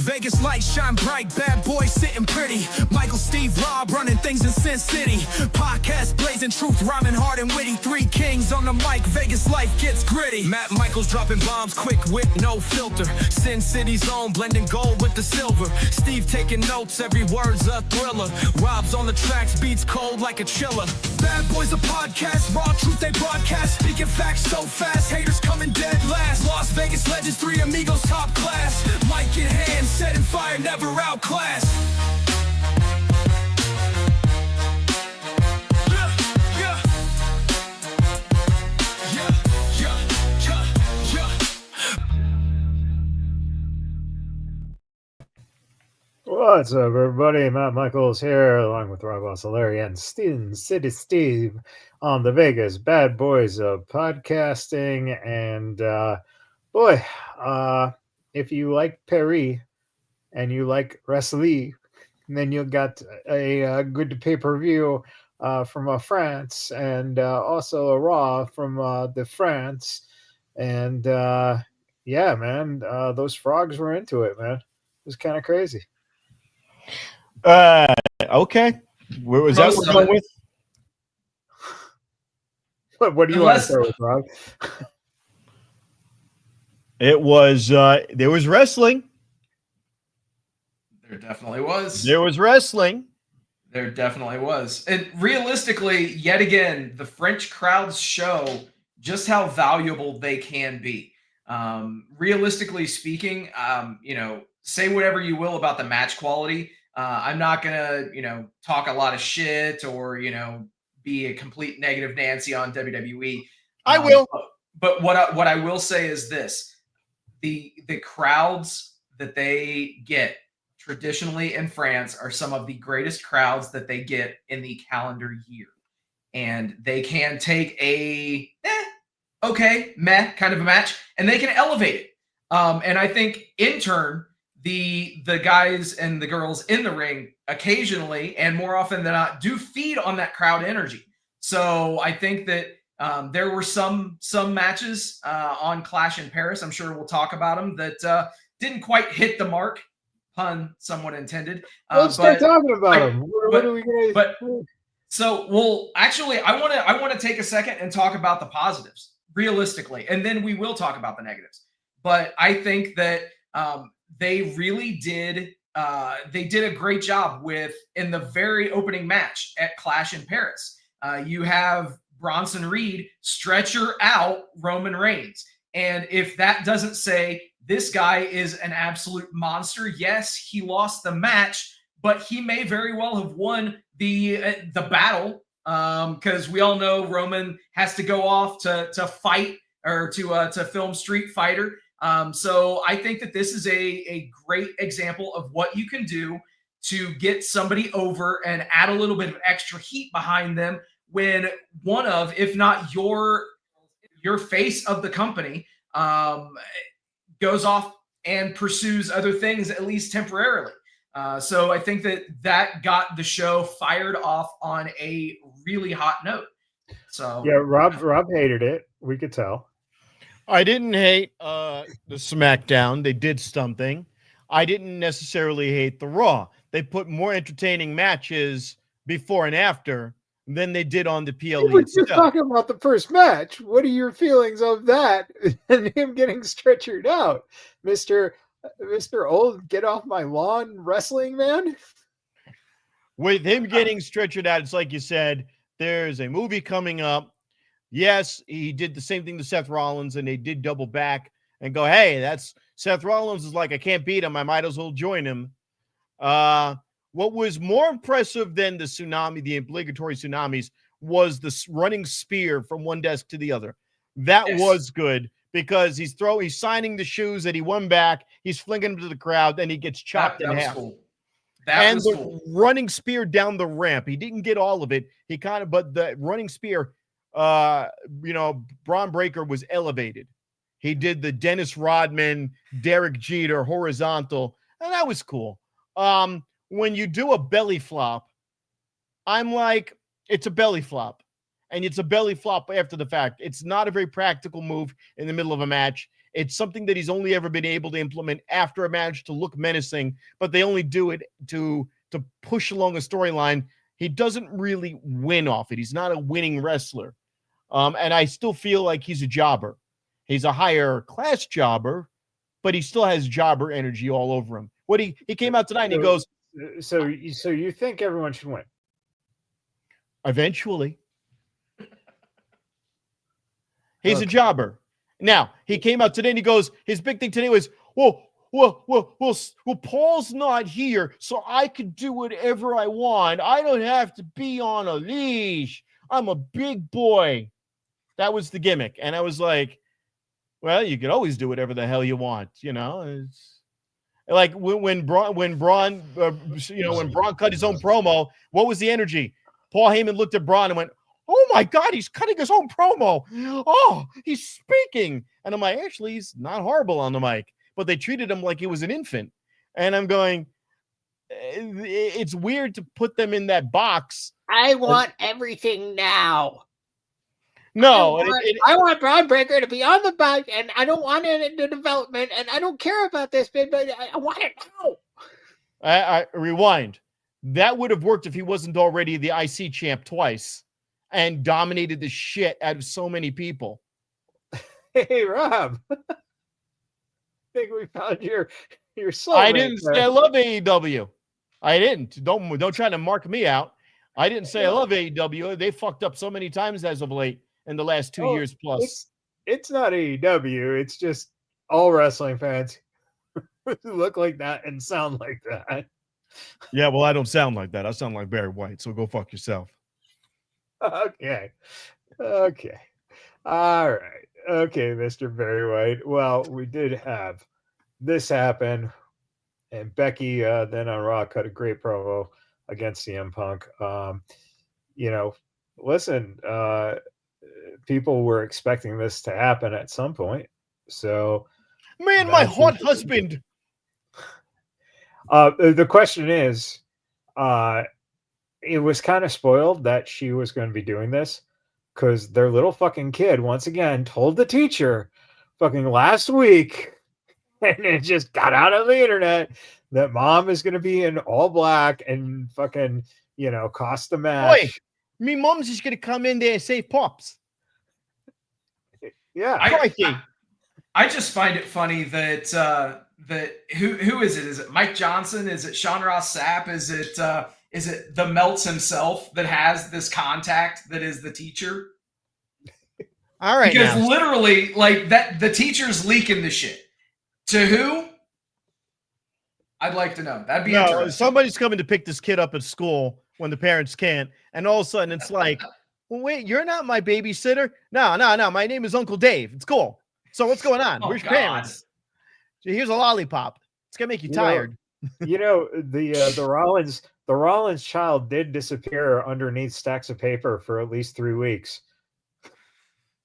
Vegas lights shine bright, bad boys sitting pretty. Michael, Steve, Rob running things in Sin City. Podcast blazing truth, rhyming hard and witty. Three kings on the mic, Vegas life gets gritty. Matt Michaels dropping bombs, quick wit, no filter. Sin City's own, blending gold with the silver. Steve taking notes, every word's a thriller. Rob's on the tracks, beats cold like a chiller. Bad Boys a podcast, raw truth they broadcast. Speaking facts so fast, haters coming dead last. Las Vegas legends, three amigos top class. Mic in hand, setting fire, never outclassed. What's up, everybody? Matt Michaels here, along with Rob Ossoleri and Sin City Steve on the Vegas Bad Boys of Podcasting. And if you like Perry and you like wrestling, then you got a good pay-per-view from France, and also a Raw from the France. And yeah, man, those frogs were into it, man. It was kind of crazy. Okay. Where was that going with? What do you want to start with, Rob? It was there was wrestling. There definitely was. There was wrestling. There definitely was. And realistically, yet again, the French crowds show just how valuable they can be. Realistically speaking, say whatever you will about the match quality. I'm not going to, talk a lot of shit or, be a complete negative Nancy on WWE. I will. But what I will say is this. The crowds that they get traditionally in France are some of the greatest crowds that they get in the calendar year. And they can take a meh kind of a match, and they can elevate it. And I think in turn, the guys and the girls in the ring occasionally and more often than not do feed on that crowd energy. So I think that there were some matches on Clash in Paris, I'm sure we'll talk about them, that didn't quite hit the mark, pun somewhat intended. Let's start talking about them. What are we going to? So, actually, I want to take a second and talk about the positives realistically, and then we will talk about the negatives. But I think that they really did. They did a great job in the very opening match at Clash in Paris. You have Bronson Reed stretcher out Roman Reigns. And if that doesn't say this guy is an absolute monster, yes, he lost the match, but he may very well have won the battle, because we all know Roman has to go off to fight or to film Street Fighter. So I think that this is a great example of what you can do to get somebody over and add a little bit of extra heat behind them when one of, if not your face of the company, goes off and pursues other things, at least temporarily. So I think that got the show fired off on a really hot note. So yeah, Rob hated it. We could tell. I didn't hate the SmackDown. They did something. I didn't necessarily hate the Raw. They put more entertaining matches before and after than they did on the PLE. We're just talking about the first match. What are your feelings of that and him getting stretchered out, Mr. Old Get Off My Lawn wrestling man? With him getting stretchered out, it's like you said, there's a movie coming up. Yes, he did the same thing to Seth Rollins, and they did double back and go, hey, that's Seth Rollins is like, I can't beat him. I might as well join him. What was more impressive than the obligatory tsunamis, was the running spear from one desk to the other. That was good because he's signing the shoes that he won back. He's flinging them to the crowd, then he gets chopped in half. Cool. Running spear down the ramp. He didn't get all of it. But the running spear, Braun Breaker was elevated. He did the Dennis Rodman, Derek Jeter horizontal, and that was cool. When you do a belly flop, I'm like, it's a belly flop. And it's a belly flop after the fact. It's not a very practical move in the middle of a match. It's something that he's only ever been able to implement after a match to look menacing, but they only do it to push along a storyline. He doesn't really win off it. He's not a winning wrestler. And I still feel like he's a jobber. He's a higher class jobber, but he still has jobber energy all over him. He came out tonight and he goes, So you think everyone should win? eventually. He's a jobber. Now, he came out today and he goes, his big thing today was, well, Paul's not here, so I can do whatever I want. I don't have to be on a leash. I'm a big boy. That was the gimmick. And I was like, well, you could always do whatever the hell you want, you know? It's like when Braun cut his own promo, what was the energy? Paul Heyman looked at Braun and went, oh my God, he's cutting his own promo. Oh, he's speaking. And I'm like, actually, he's not horrible on the mic. But they treated him like he was an infant. And I'm going, it's weird to put them in that box. I want everything now. No. I want Braun Breaker to be on the bike, and I don't want it in the development, and I don't care about this bit, but I want it now. I rewind. That would have worked if he wasn't already the IC champ twice and dominated the shit out of so many people. Hey, Rob. I think we found your soul. I didn't say I love AEW. I didn't. Don't try to mark me out. I didn't say I love AEW. They fucked up so many times as of late in the last 2 years plus. It's not AEW. It's just all wrestling fans who look like that and sound like that. Yeah, well, I don't sound like that. I sound like Barry White, so go fuck yourself. Okay. All right. Okay, Mr. Barry White. Well, we did have this happen, and Becky then on Raw cut a great promo against CM Punk. Listen, people were expecting this to happen at some point. So, man, my hot husband. The question is, it was kind of spoiled that she was going to be doing this because their little fucking kid once again told the teacher fucking last week, and it just got out of the internet, that mom is going to be in all black and fucking, costume match. Boy, me mom's just going to come in there and save pops. Yeah. I just find it funny that who is it? Is it Mike Johnson? Is it Sean Ross Sapp? Is it the Meltz himself that has this contact that is the teacher? All right. Because literally, like that, the teacher's leaking the shit. To who? I'd like to know. That'd be interesting. Somebody's coming to pick this kid up at school when the parents can't, and all of a sudden it's like, well, wait, you're not my babysitter? No. My name is Uncle Dave. It's cool. So what's going on? Where's your parents? Here's a lollipop. It's gonna make you tired. The Rollins child did disappear underneath stacks of paper for at least 3 weeks.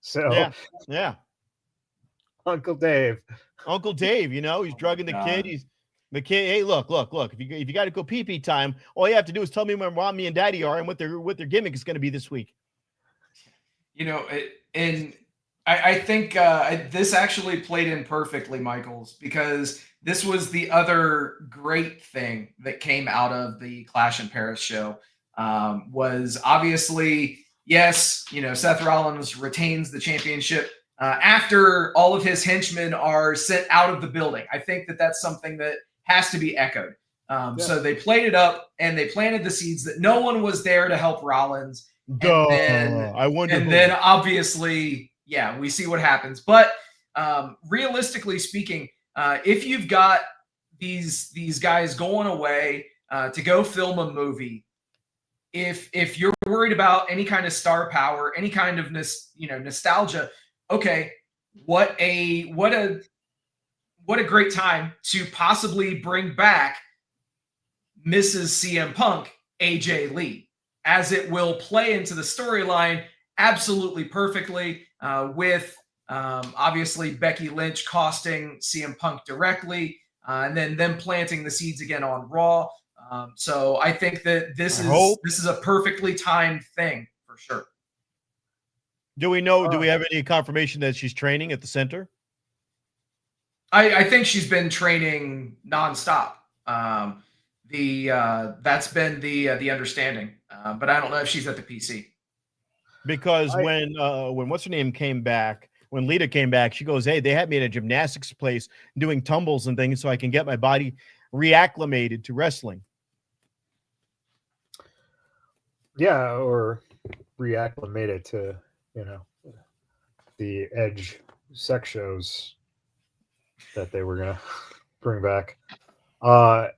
So yeah. Uncle Dave, he's drugging the kid. He's the kid. Hey, look. If you got to go pee time, all you have to do is tell me where mommy and daddy are and what their gimmick is going to be this week. I think this actually played in perfectly, Michaels, because this was the other great thing that came out of the Clash in Paris show. Was obviously, yes, Seth Rollins retains the championship after all of his henchmen are sent out of the building. I think that that's something that has to be echoed. So they played it up and they planted the seeds that no one was there to help Rollins. And then obviously, yeah, we see what happens. But realistically speaking, if you've got these guys going away to go film a movie, if you're worried about any kind of star power, any kind of nostalgia, okay, what a great time to possibly bring back Mrs. CM Punk, AJ Lee, as it will play into the storyline absolutely perfectly, with obviously Becky Lynch costing CM Punk directly, and then them planting the seeds again on Raw. So I think that this is a perfectly timed thing for sure. Do we know? Do we have any confirmation that she's training at the center? I think she's been training nonstop. That's been the understanding, but I don't know if she's at the PC. Because when what's her name came back, when Lita came back, she goes, "Hey, they had me in a gymnastics place doing tumbles and things so I can get my body reacclimated to wrestling." Yeah, or reacclimated to, the Edge sex shows that they were gonna bring back. I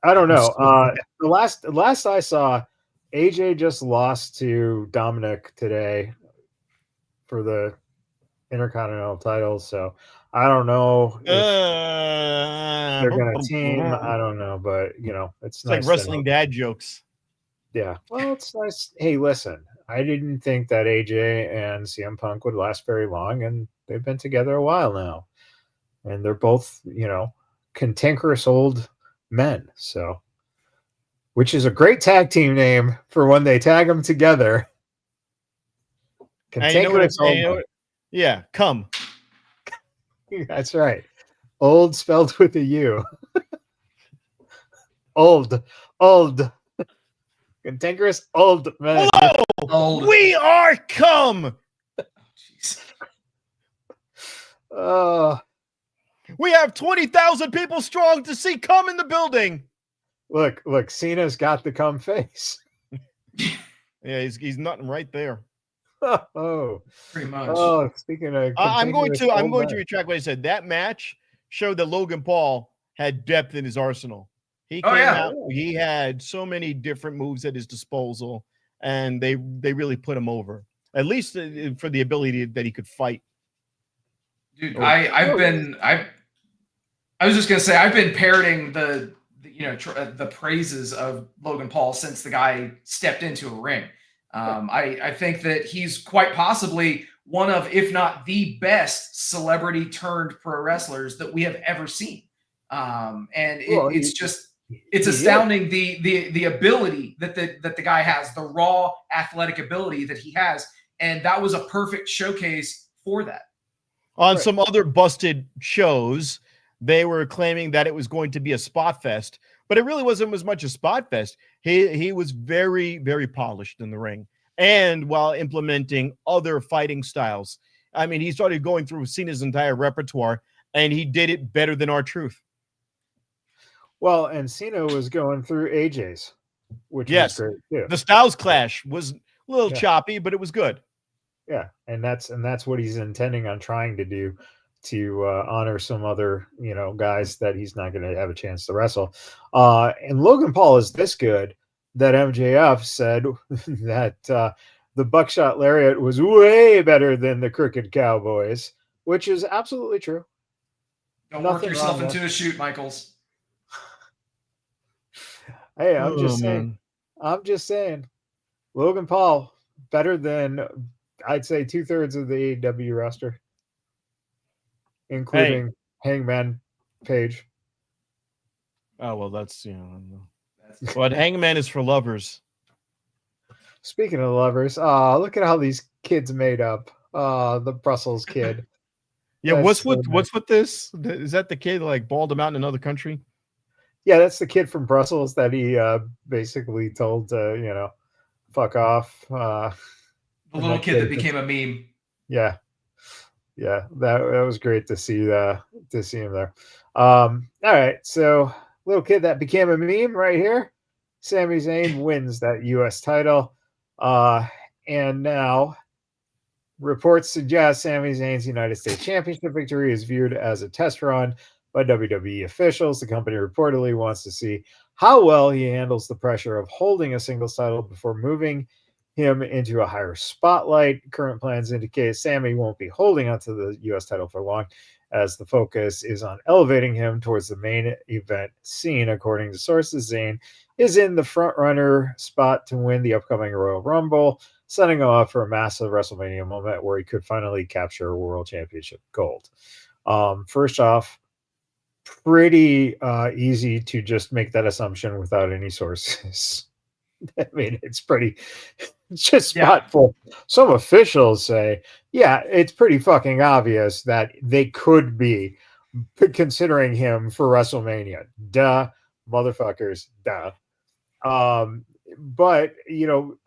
don't know. The last I saw, AJ just lost to Dominic today for the Intercontinental title, so I don't know if they're gonna team. I don't know, but it's like nice wrestling dad jokes. Yeah, well, it's nice. Hey, listen, I didn't think that AJ and CM Punk would last very long, and they've been together a while now, and they're both cantankerous old men. So, which is a great tag team name for when they tag them together. Cantankerous old men. Yeah, come. That's right. Old spelled with a U. Old. Cantankerous old men. Hello! Old. We are come. Jeez. We have 20,000 people strong to see come in the building. Look, Cena's got the cum face. Yeah, he's nothing right there. Oh, pretty much. Oh, speaking of, I'm going to retract what I said. That match showed that Logan Paul had depth in his arsenal. He came out. He had so many different moves at his disposal, and they really put him over. At least for the ability that he could fight. Dude, I was just gonna say I've been parroting the praises of Logan Paul since the guy stepped into a ring. I think that he's quite possibly one of, if not the best celebrity turned pro wrestlers that we have ever seen. It's astounding the ability that the guy has, the raw athletic ability that he has. And that was a perfect showcase for that. On some other busted shows, they were claiming that it was going to be a spot fest, but it really wasn't as much a spot fest. He was very, very polished in the ring, and while implementing other fighting styles. I mean, he started going through Cena's entire repertoire, and he did it better than R-Truth. Well, and Cena was going through AJ's, which was great too. The Styles Clash was a little choppy, but it was good. Yeah, and that's what he's intending on trying to do, to honor some other guys that he's not going to have a chance to wrestle. And Logan Paul is this good that MJF said that the Buckshot Lariat was way better than the Crooked Cowboys, which is absolutely true. Don't work yourself into a shoot, Michaels. Hey, I'm just saying. Logan Paul better than, I'd say, 2/3 of the AEW roster, including Hangman Page. Oh well, that's but Hangman is for lovers. Speaking of lovers, look at how these kids made up. The Brussels kid. Yeah, what's with this? Is that the kid like balled him out in another country? Yeah, that's the kid from Brussels that he basically told to, fuck off. The little kid that became a meme. Yeah. Yeah, that was great to see him there. All right, so little kid that became a meme right here. Sami Zayn wins that U.S. title. And now reports suggest Sami Zayn's United States Championship victory is viewed as a test run by WWE officials. The company reportedly wants to see how well he handles the pressure of holding a singles title before moving him into a higher spotlight. Current plans indicate Sami won't be holding onto the U.S. title for long, as the focus is on elevating him towards the main event scene. According to sources, Zayn is in the front-runner spot to win the upcoming Royal Rumble, setting him up for a massive WrestleMania moment where he could finally capture a World Championship gold. First off, pretty easy to just make that assumption without any sources. I mean, it's just spotful. Some officials say, yeah, it's pretty fucking obvious that they could be, considering him for WrestleMania. Duh, motherfuckers, duh. But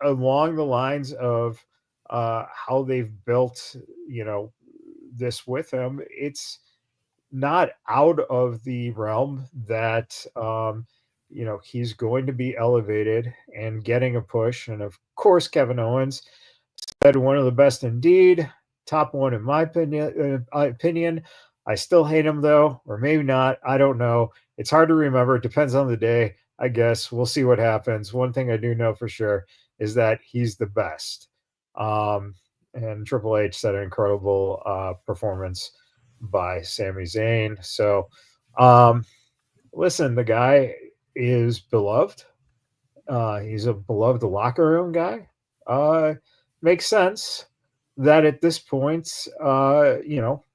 along the lines of how they've built, this with him, it's not out of the realm that he's going to be elevated and getting a push. And of course, Kevin Owens said one of the best indeed, top one in my opinion. I still hate him though, or maybe not. I don't know. It's hard to remember. It depends on the day, I guess. We'll see what happens. One thing I do know for sure is that he's the best. And Triple H said an incredible performance by Sami Zayn. So, listen, the guy is beloved. He's a beloved locker room guy. Makes sense that at this point,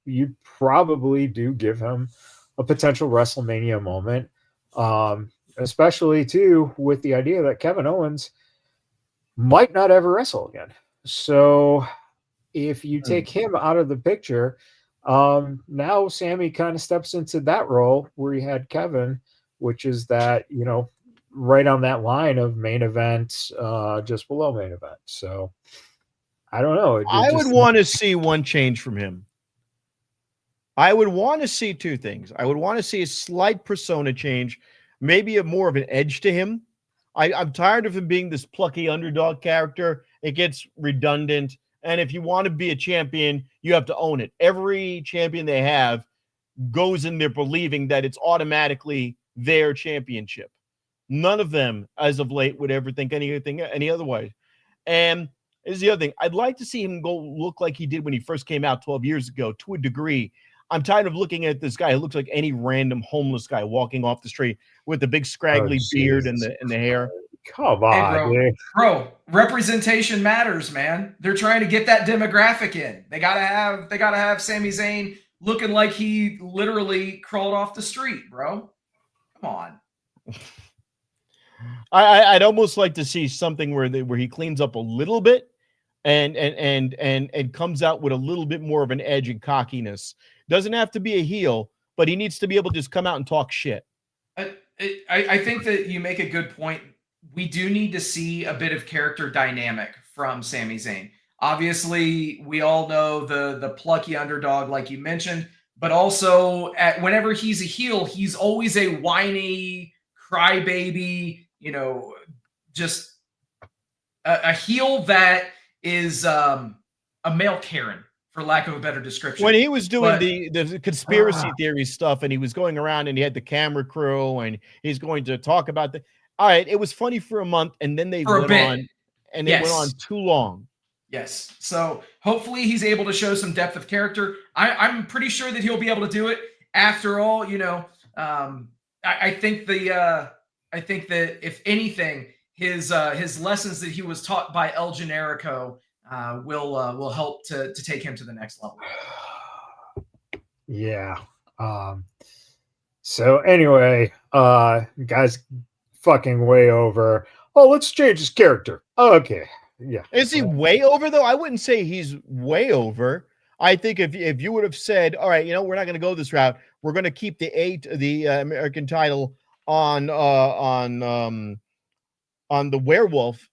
you probably do give him a potential WrestleMania moment, especially too with the idea that Kevin Owens might not ever wrestle again. So if you take him out of the picture, now Sammy kind of steps into that role where he had Kevin, which is that, right on that line of main event, just below main event. So I don't know. I would want to see one change from him. I would want to see two things. I would want to see a slight persona change, maybe more of an edge to him. I'm tired of him being this plucky underdog character. It gets redundant. And if you want to be a champion, you have to own it. Every champion they have goes in there believing that it's automatically their championship. None of them, as of late, would ever think anything any other way. And is the other thing. I'd like to see him go look like he did when he first came out 12 years ago, to a degree. I'm tired of looking at this guy who looks like any random homeless guy walking off the street with the big scraggly beard and the hair. Come on, hey, bro, representation matters, man. They're trying to get that demographic in. They gotta have Sami Zayn looking like he literally crawled off the street, bro. Come on. I'd almost like to see something where he cleans up a little bit and comes out with a little bit more of an edge and cockiness. Doesn't have to be a heel, but he needs to be able to just come out and talk shit. I think that you make a good point. We do need to see a bit of character dynamic from Sami Zayn. Obviously, we all know the plucky underdog, like you mentioned, but also whenever he's a heel, he's always a whiny crybaby, just a heel that is a male Karen, for lack of a better description. When he was doing the conspiracy theory stuff and he was going around and he had the camera crew and he's going to talk about all right, it was funny for a month and then they went on and it went on too long. Yes. So hopefully he's able to show some depth of character. I'm pretty sure that he'll be able to do it. After all, I think that if anything, his lessons that he was taught by El Generico will help to take him to the next level. Yeah. So anyway, guys, fucking way over. Oh, let's change his character. Okay. Yeah. Is he way over though? I wouldn't say he's way over. I think if you would have said, all right, we're not going to go this route. We're going to keep the American title on the Werewolf,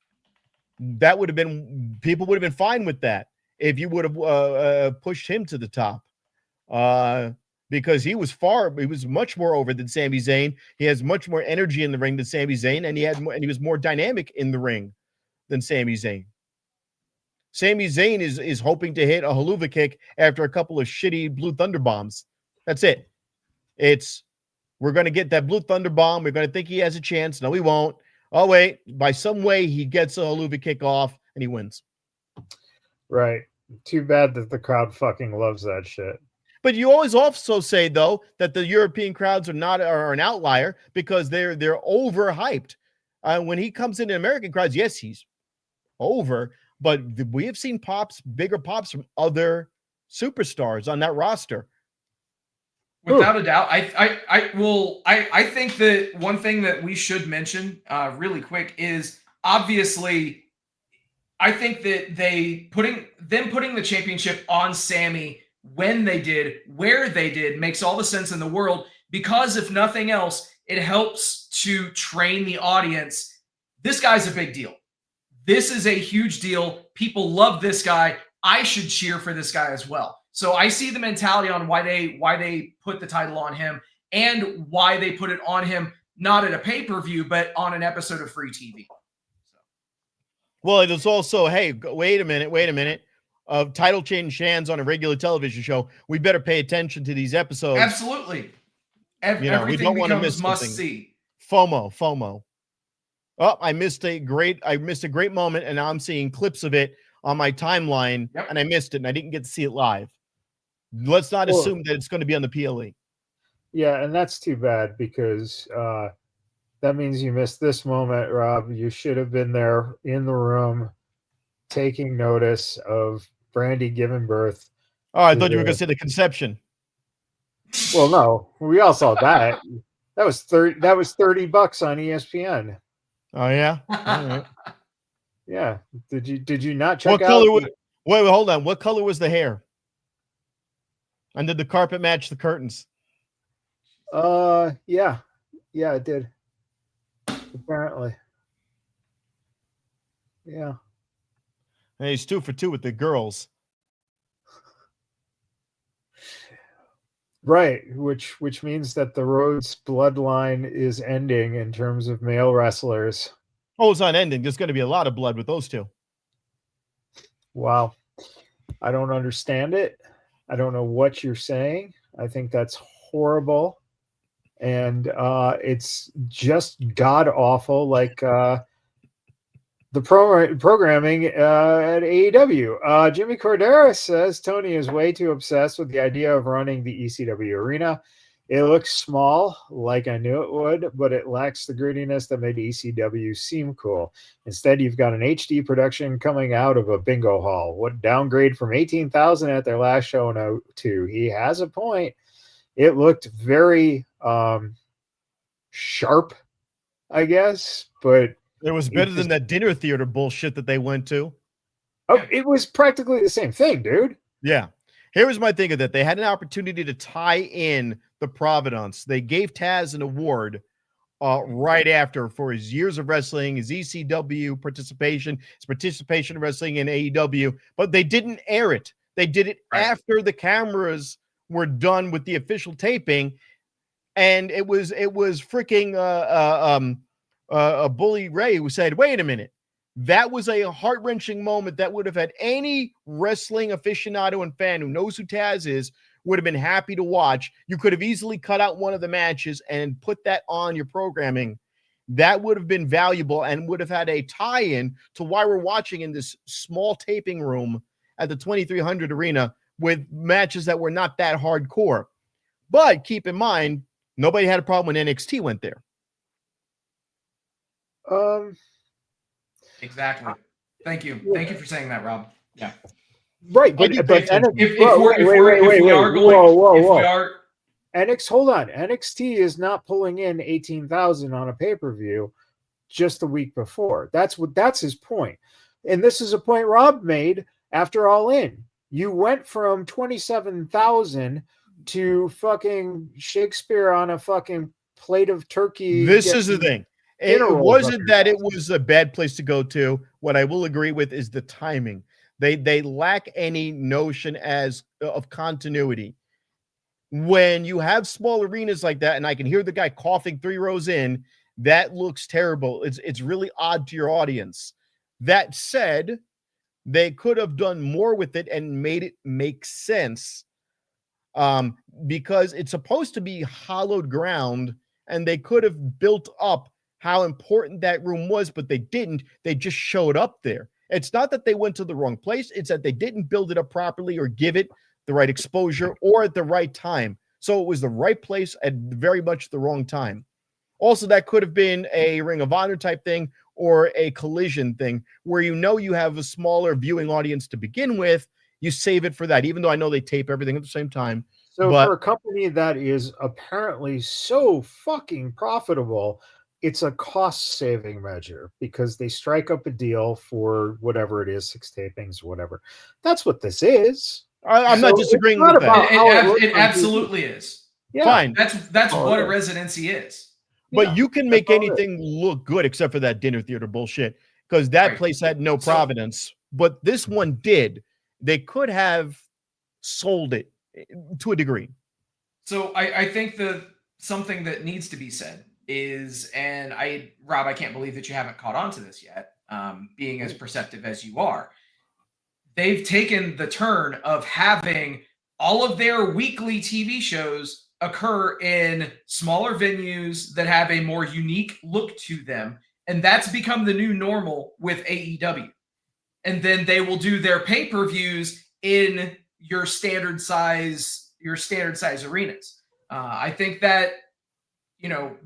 that would have been, people would have been fine with that if you would have pushed him to the top, because he was much more over than Sami Zayn. He has much more energy in the ring than Sami Zayn, and he was more dynamic in the ring than Sami Zayn. Sami Zayn is hoping to hit a haluva kick after a couple of shitty Blue Thunder bombs. That's it. We're going to get that Blue Thunder bomb. We're going to think he has a chance. No, he won't. Oh, wait. By some way, he gets a haluva kick off and he wins. Right. Too bad that the crowd fucking loves that shit. But you always also say, though, that the European crowds are an outlier because they're overhyped. When he comes into American crowds, yes, he's over. But we have seen bigger pops from other superstars on that roster. Without a doubt. I think that one thing that we should mention really quick is obviously I think that putting the championship on Sammy when they did, where they did, makes all the sense in the world, because if nothing else, it helps to train the audience. This guy's a big deal. This is a huge deal. People love this guy. I should cheer for this guy as well. So I see the mentality on why they put the title on him, and why they put it on him, not at a pay-per-view, but on an episode of free TV. Well, it is also, hey, wait a minute. Title change hands on a regular television show. We better pay attention to these episodes. Absolutely. We don't want to miss must something. see. FOMO. Oh, I missed a great moment, and now I'm seeing clips of it on my timeline, and I missed it, and I didn't get to see it live. Let's not assume that it's going to be on the PLE. Yeah, and that's too bad, because that means you missed this moment, Rob. You should have been there in the room taking notice of Brandy giving birth. Oh, I thought you were going to say the conception. Well, no, we all saw that. That was $30 on ESPN. Oh yeah. All right. Yeah. Did you not check what out? Color? Wait, hold on. What color was the hair? And did the carpet match the curtains? Yeah, it did. Apparently. Yeah. And he's 2 for 2 with the girls. Right, which means that the Rhodes bloodline is ending in terms of male wrestlers. Oh, it's not ending. There's going to be a lot of blood with those two. Wow. I don't understand it. I don't know what you're saying. I think that's horrible. And it's just god awful, like the programming at AEW. Jimmy Cordera says Tony is way too obsessed with the idea of running the ECW arena. It looks small, like I knew it would, but it lacks the grittiness that made ECW seem cool. Instead, you've got an HD production coming out of a bingo hall. What downgrade from 18,000 at their last show? No, to he has a point. It looked very sharp, I guess, but it was better than that dinner theater bullshit that they went to. Oh, it was practically the same thing, dude. Yeah. Here was my thing of that. They had an opportunity to tie in the Providence. They gave Taz an award right after for his years of wrestling, his ECW participation, his participation in wrestling in AEW, but they didn't air it. They did it after the cameras were done with the official taping, and it was freaking Bully Ray who said, "Wait a minute, that was a heart-wrenching moment that would have had any wrestling aficionado and fan who knows who Taz is would have been happy to watch. You could have easily cut out one of the matches and put that on your programming. That would have been valuable and would have had a tie-in to why we're watching in this small taping room at the 2300 Arena with matches that were not that hardcore." But keep in mind, nobody had a problem when NXT went there. Exactly. Thank you. Thank you for saying that, Rob. Yeah. Right, but hold on. NXT is not pulling in 18,000 on a pay-per-view just the week before. That's his point. And this is a point Rob made after All In. You went from 27,000 to fucking Shakespeare on a fucking plate of turkey. This is the thing. It wasn't that it was a bad place to go to. What I will agree with is the timing. They lack any notion of continuity. When you have small arenas like that, and I can hear the guy coughing 3 rows in, that looks terrible. It's really odd to your audience. That said, they could have done more with it and made it make sense, because it's supposed to be hallowed ground, and they could have built up how important that room was, but they didn't. They just showed up there. It's not that they went to the wrong place. It's that they didn't build it up properly or give it the right exposure or at the right time. So it was the right place at very much the wrong time. Also, that could have been a Ring of Honor type thing or a Collision thing where you have a smaller viewing audience to begin with. You save it for that, even though I know they tape everything at the same time. So for a company that is apparently so fucking profitable, it's a cost-saving measure because they strike up a deal for whatever it is, 6 tapings, whatever. That's what this is. I'm So not it's disagreeing not with about that. how it looks It on TV. absolutely is. Yeah. Fine, That's Oh, what a yeah. residency is. but Yeah, you can that's make all it is. anything look good except for that dinner theater bullshit because that Right. place had no So- providence. But this one did. They could have sold it to a degree. So I think that something that needs to be said is, and Rob, I can't believe that you haven't caught on to this yet, being as perceptive as you are. They've taken the turn of having all of their weekly TV shows occur in smaller venues that have a more unique look to them. And that's become the new normal with AEW. And then they will do their pay-per-views in your standard size arenas. I think that,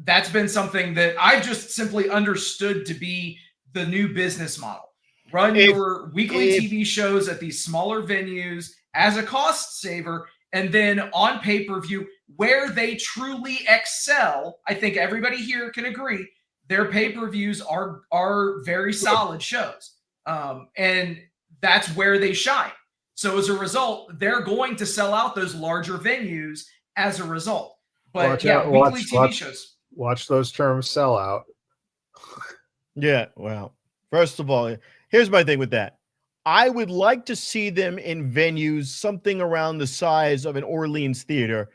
that's been something that I've just simply understood to be the new business model. Run your weekly TV shows at these smaller venues as a cost saver, and then on pay-per-view, where they truly excel, I think everybody here can agree, their pay-per-views are very solid shows. And that's where they shine. So as a result, they're going to sell out those larger venues as a result. But weekly TV shows. Watch those terms sell out. Yeah, well, first of all, here's my thing with that. I would like to see them in venues something around the size of an Orleans theater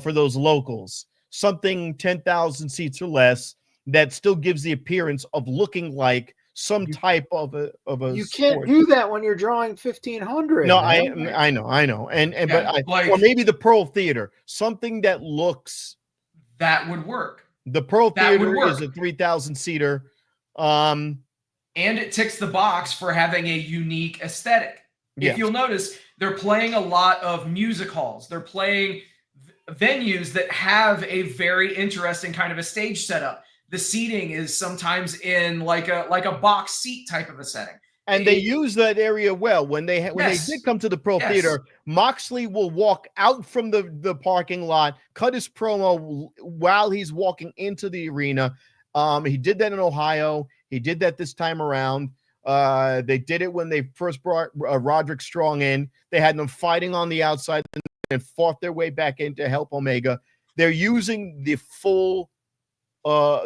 for those locals, something 10,000 seats or less that still gives the appearance of looking like some type of a You sport. can't do that when you're drawing 1,500. No, man. I know, and Yeah, or maybe the Pearl Theater, something that looks. That would work. The Pearl That would Theater work. is a 3,000 seater. And it ticks the box for having a unique aesthetic. Yes. If you'll notice, they're playing a lot of music halls. They're playing venues that have a very interesting kind of a stage setup. The seating is sometimes in like a box seat type of a setting. And they use that area well. When they did come to the Pearl Theater, Moxley will walk out from the parking lot, cut his promo while he's walking into the arena. He did that in Ohio. He did that this time around. They did it when they first brought Roderick Strong in. They had them fighting on the outside and fought their way back in to help Omega. They're using the full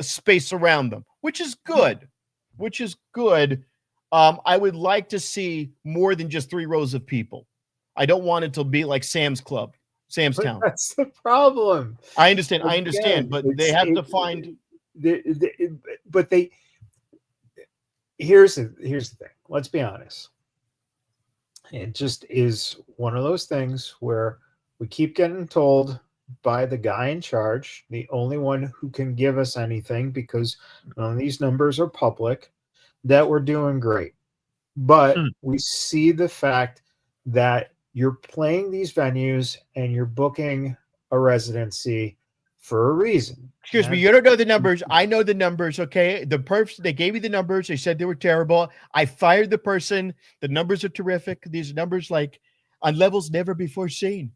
space around them, which is good. I would like to see more than just 3 rows of people. I don't want it to be like Sam's Club, Sam's But Town. that's the problem. I understand, Again, but they have to find. Here's the thing. Let's be honest. It just is one of those things where we keep getting told by the guy in charge, the only one who can give us anything, because none of these numbers are public, that we're doing great. But we see the fact that you're playing these venues and you're booking a residency for a reason. Excuse me, you don't know the numbers. I know the numbers, okay? The person, they gave me the numbers. They said they were terrible. I fired the person. The numbers are terrific. These numbers like on levels never before seen.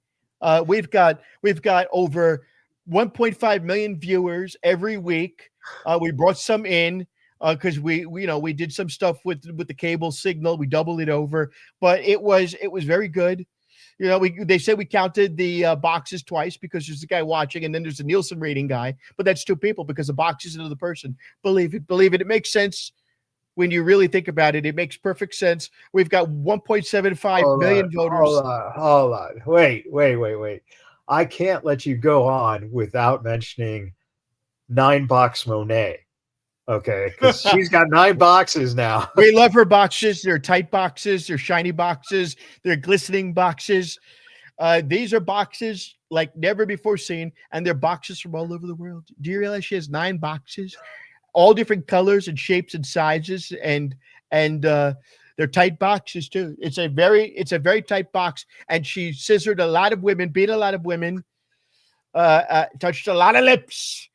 We've got over 1.5 million viewers every week. We brought some in because we did some stuff with the cable signal. We doubled it over, but it was very good. They said we counted the boxes twice because there's a guy watching and then there's a Nielsen rating guy, but that's 2 people because the box is another person. Believe it. It makes sense when you really think about it. It makes perfect sense. We've got 1.75 million voters. Hold on. Wait. I can't let you go on without mentioning 9-Box Monet. Okay, because she's got 9 boxes now. We love her boxes. They're tight boxes. They're shiny boxes. They're glistening boxes. These are boxes like never before seen, and they're boxes from all over the world. Do you realize she has 9 boxes, all different colors and shapes and sizes, and they're tight boxes too. It's a very tight box, and she scissored a lot of women, beat a lot of women, touched a lot of lips,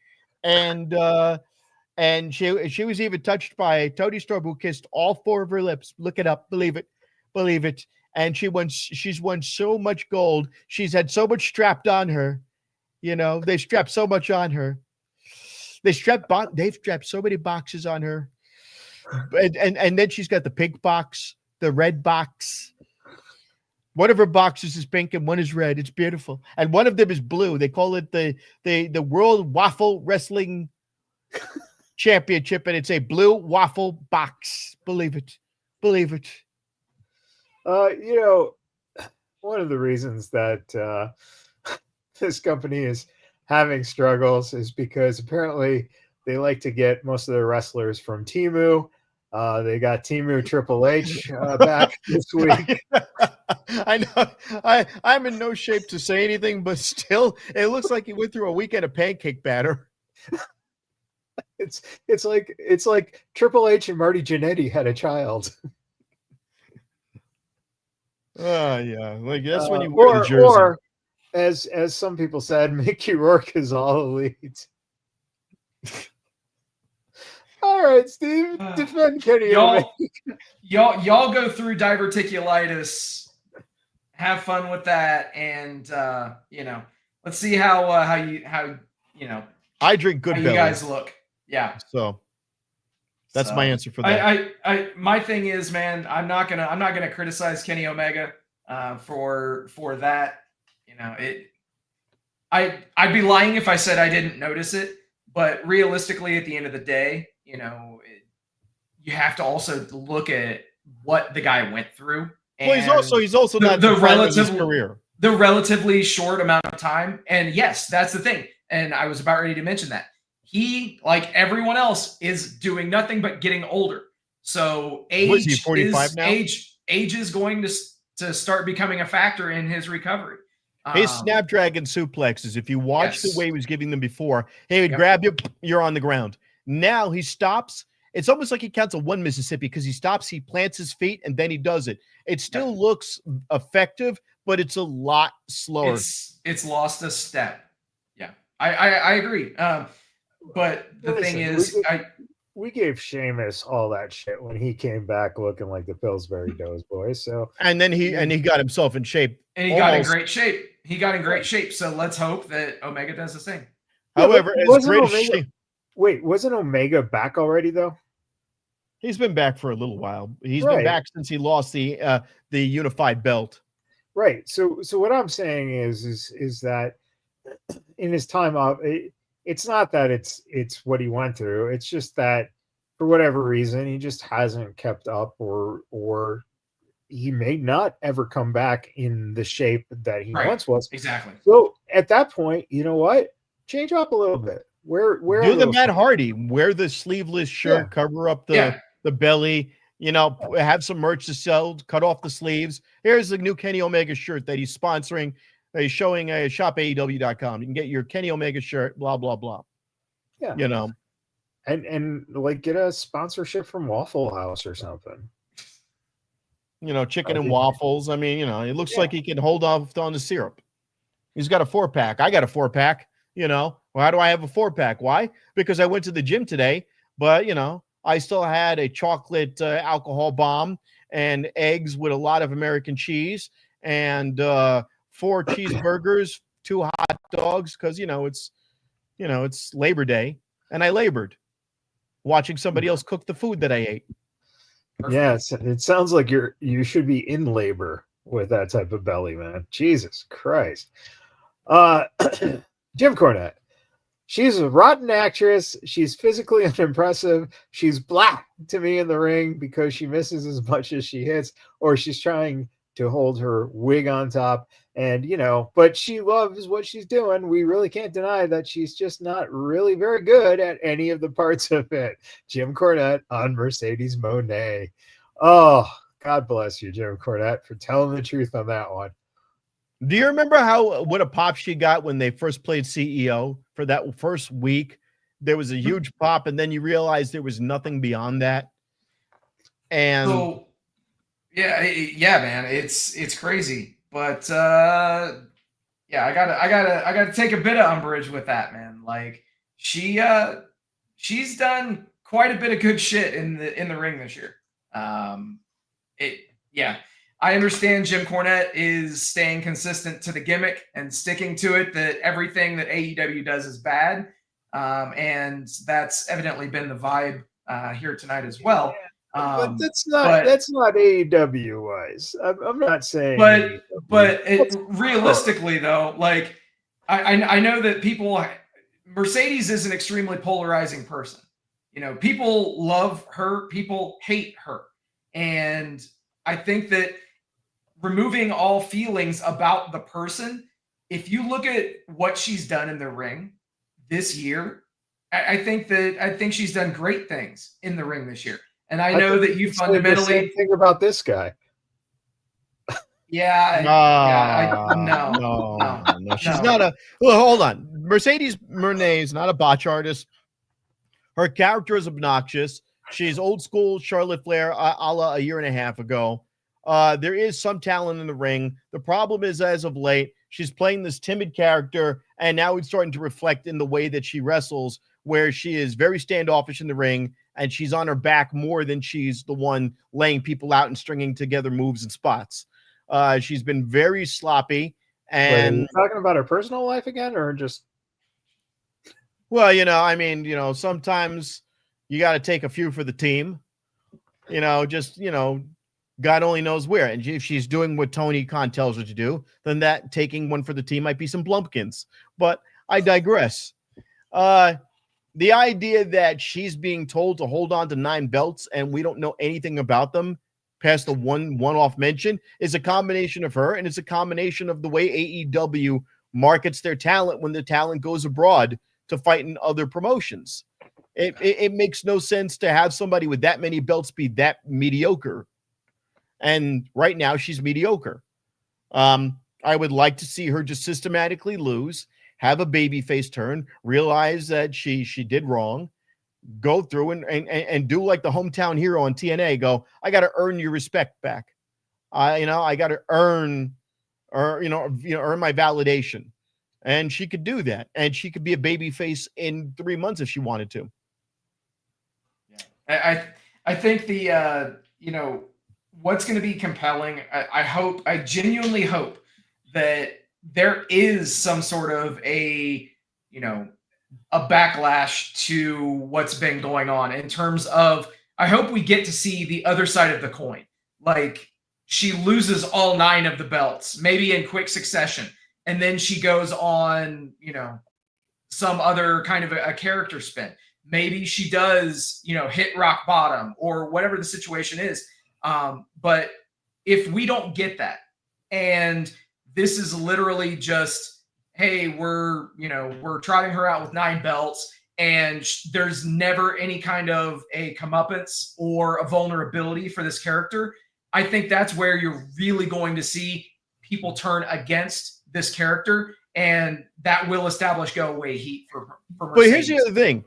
and she was even touched by Tony Storm, who kissed all 4 of her lips. Look it up. Believe it. And she's won so much gold. She's had so much strapped on her. They strapped so much on her. They've strapped so many boxes on her. And then she's got the pink box, the red box. One of her boxes is pink and one is red. It's beautiful. And one of them is blue. They call it the World Waffle Wrestling Championship, and it's a blue waffle box. Believe it. Believe it. One of the reasons that this company is having struggles is because apparently they like to get most of their wrestlers from Temu. They got Temu Triple H back this week. I know I'm in no shape to say anything, but still, it looks like he went through a weekend of pancake batter. It's like Triple H and Marty Jannetty had a child. Yeah, like that's when you wear the jersey. Or as some people said, Mickey Rourke is all elite. All right, Steve, defend Kenny Omega. Y'all go through diverticulitis. Have fun with that, and let's see how I drink good how belly. you guys look. Yeah. So that's my answer for that. My thing is, man, I'm not gonna criticize Kenny Omega for that. I'd be lying if I said I didn't notice it. But realistically, at the end of the day, you have to also look at what the guy went through. Well, he's also not the relative career. The relatively short amount of time. And yes, that's the thing. And I was about ready to mention that. He, like everyone else, is doing nothing but getting older. So age is 45 now? Age is going to start becoming a factor in his recovery. His Snapdragon suplexes, if you watch the way he was giving them before, he would grab you, you're on the ground. Now he stops. It's almost like he counts a 1 Mississippi because he stops, he plants his feet, and then he does it. It still looks effective, but it's a lot slower. It's lost a step. Yeah, I agree. But the thing is, we gave Sheamus all that shit when he came back looking like the Pillsbury Doughboy. So and then he got himself in shape. And he got in great shape. So let's hope that Omega does the same. However, wasn't Omega back already though? He's been back for a little while. He's been back since he lost the unified belt. Right. So what I'm saying is that in his time off, it's not that it's what he went through. It's just that for whatever reason he just hasn't kept up, or he may not ever come back in the shape that he once was. Exactly. So at that point, you know what? Change up a little bit. Where do the Matt Hardy, wear the sleeveless shirt, cover up the belly, have some merch to sell, cut off the sleeves. Here's the new Kenny Omega shirt that he's sponsoring. He's showing a shopaew.com. You can get your Kenny Omega shirt, blah, blah, blah. Yeah. And like get a sponsorship from Waffle House or something. Chicken and waffles. I mean, it looks like he can hold off on the syrup. He's got a 4-pack. I got a 4-pack, Well, how do I have a 4-pack? Why? Because I went to the gym today, but, I still had a chocolate alcohol bomb and eggs with a lot of American cheese and 4 cheeseburgers, 2 hot dogs, because, it's Labor Day, and I labored watching somebody else cook the food that I ate. Yes, it sounds like you should be in labor with that type of belly, man. Jesus Christ. Jim Cornette. She's a rotten actress. She's physically unimpressive. She's black to me in the ring because she misses as much as she hits, or she's trying to hold her wig on top. And, but she loves what she's doing. We really can't deny that she's just not really very good at any of the parts of it. Jim Cornette on Mercedes Moné. Oh, God bless you, Jim Cornette, for telling the truth on that one. Do you remember what a pop she got when they first played CEO for that first week? There was a huge pop, and then you realized there was nothing beyond that. And so, yeah, man, it's crazy. But I gotta take a bit of umbrage with that, man. Like she's done quite a bit of good shit in the ring this year. I understand Jim Cornette is staying consistent to the gimmick and sticking to it, that everything that AEW does is bad. And that's evidently been the vibe here tonight as well. But Um, that's not but- AEW wise. I'm not saying. but realistically though, like I know that people, Mercedes is an extremely polarizing person. You know, people love her, people hate her, and I think that removing all feelings about the person, if you look at what she's done in the ring this year, I think she's done great things in the ring this year. And I know that you said the fundamentally same thing about this guy. No. She's not a. Well, hold on. Mercedes Moné is not a botch artist. Her character is obnoxious. She's old school Charlotte Flair, a la a year and a half ago. There is some talent in the ring. The problem is, as of late, she's playing this timid character, and now it's starting to reflect in the way that she wrestles, where she is very standoffish in the ring, and she's on her back more than she's the one laying people out and stringing together moves and spots. She's been very sloppy. And Wait, are you talking about her personal life again, or just? Well, I mean, sometimes you got to take a few for the team. God only knows where. And if she's doing what Tony Khan tells her to do, then that taking one for the team might be some blumpkins. But I digress. The idea that she's being told to hold on to 9 belts and we don't know anything about them past the one-off mention is a combination of her, and it's a combination of the way AEW markets their talent when the talent goes abroad to fight in other promotions. It makes no sense to have somebody with that many belts be that mediocre. And right now she's mediocre. I would like to see her just systematically lose, have a babyface turn, realize that she did wrong, go through and do like the hometown hero on TNA, go, I got to earn your respect back. I got to earn my validation. And she could do that. And she could be a babyface in 3 months if she wanted to. Yeah. I think what's going to be compelling, I genuinely hope that there is some sort of a backlash to what's been going on in terms of, I hope we get to see the other side of the coin. Like, she loses all 9 of the belts, maybe in quick succession, and then she goes on, some other kind of a character spin. Maybe she does, hit rock bottom or whatever the situation is. But if we don't get that, and this is literally just, hey, we're trotting her out with 9 belts, and there's never any kind of a comeuppance or a vulnerability for this character, I think that's where you're really going to see people turn against this character, and that will establish go away heat for Mercedes. But here's the other thing.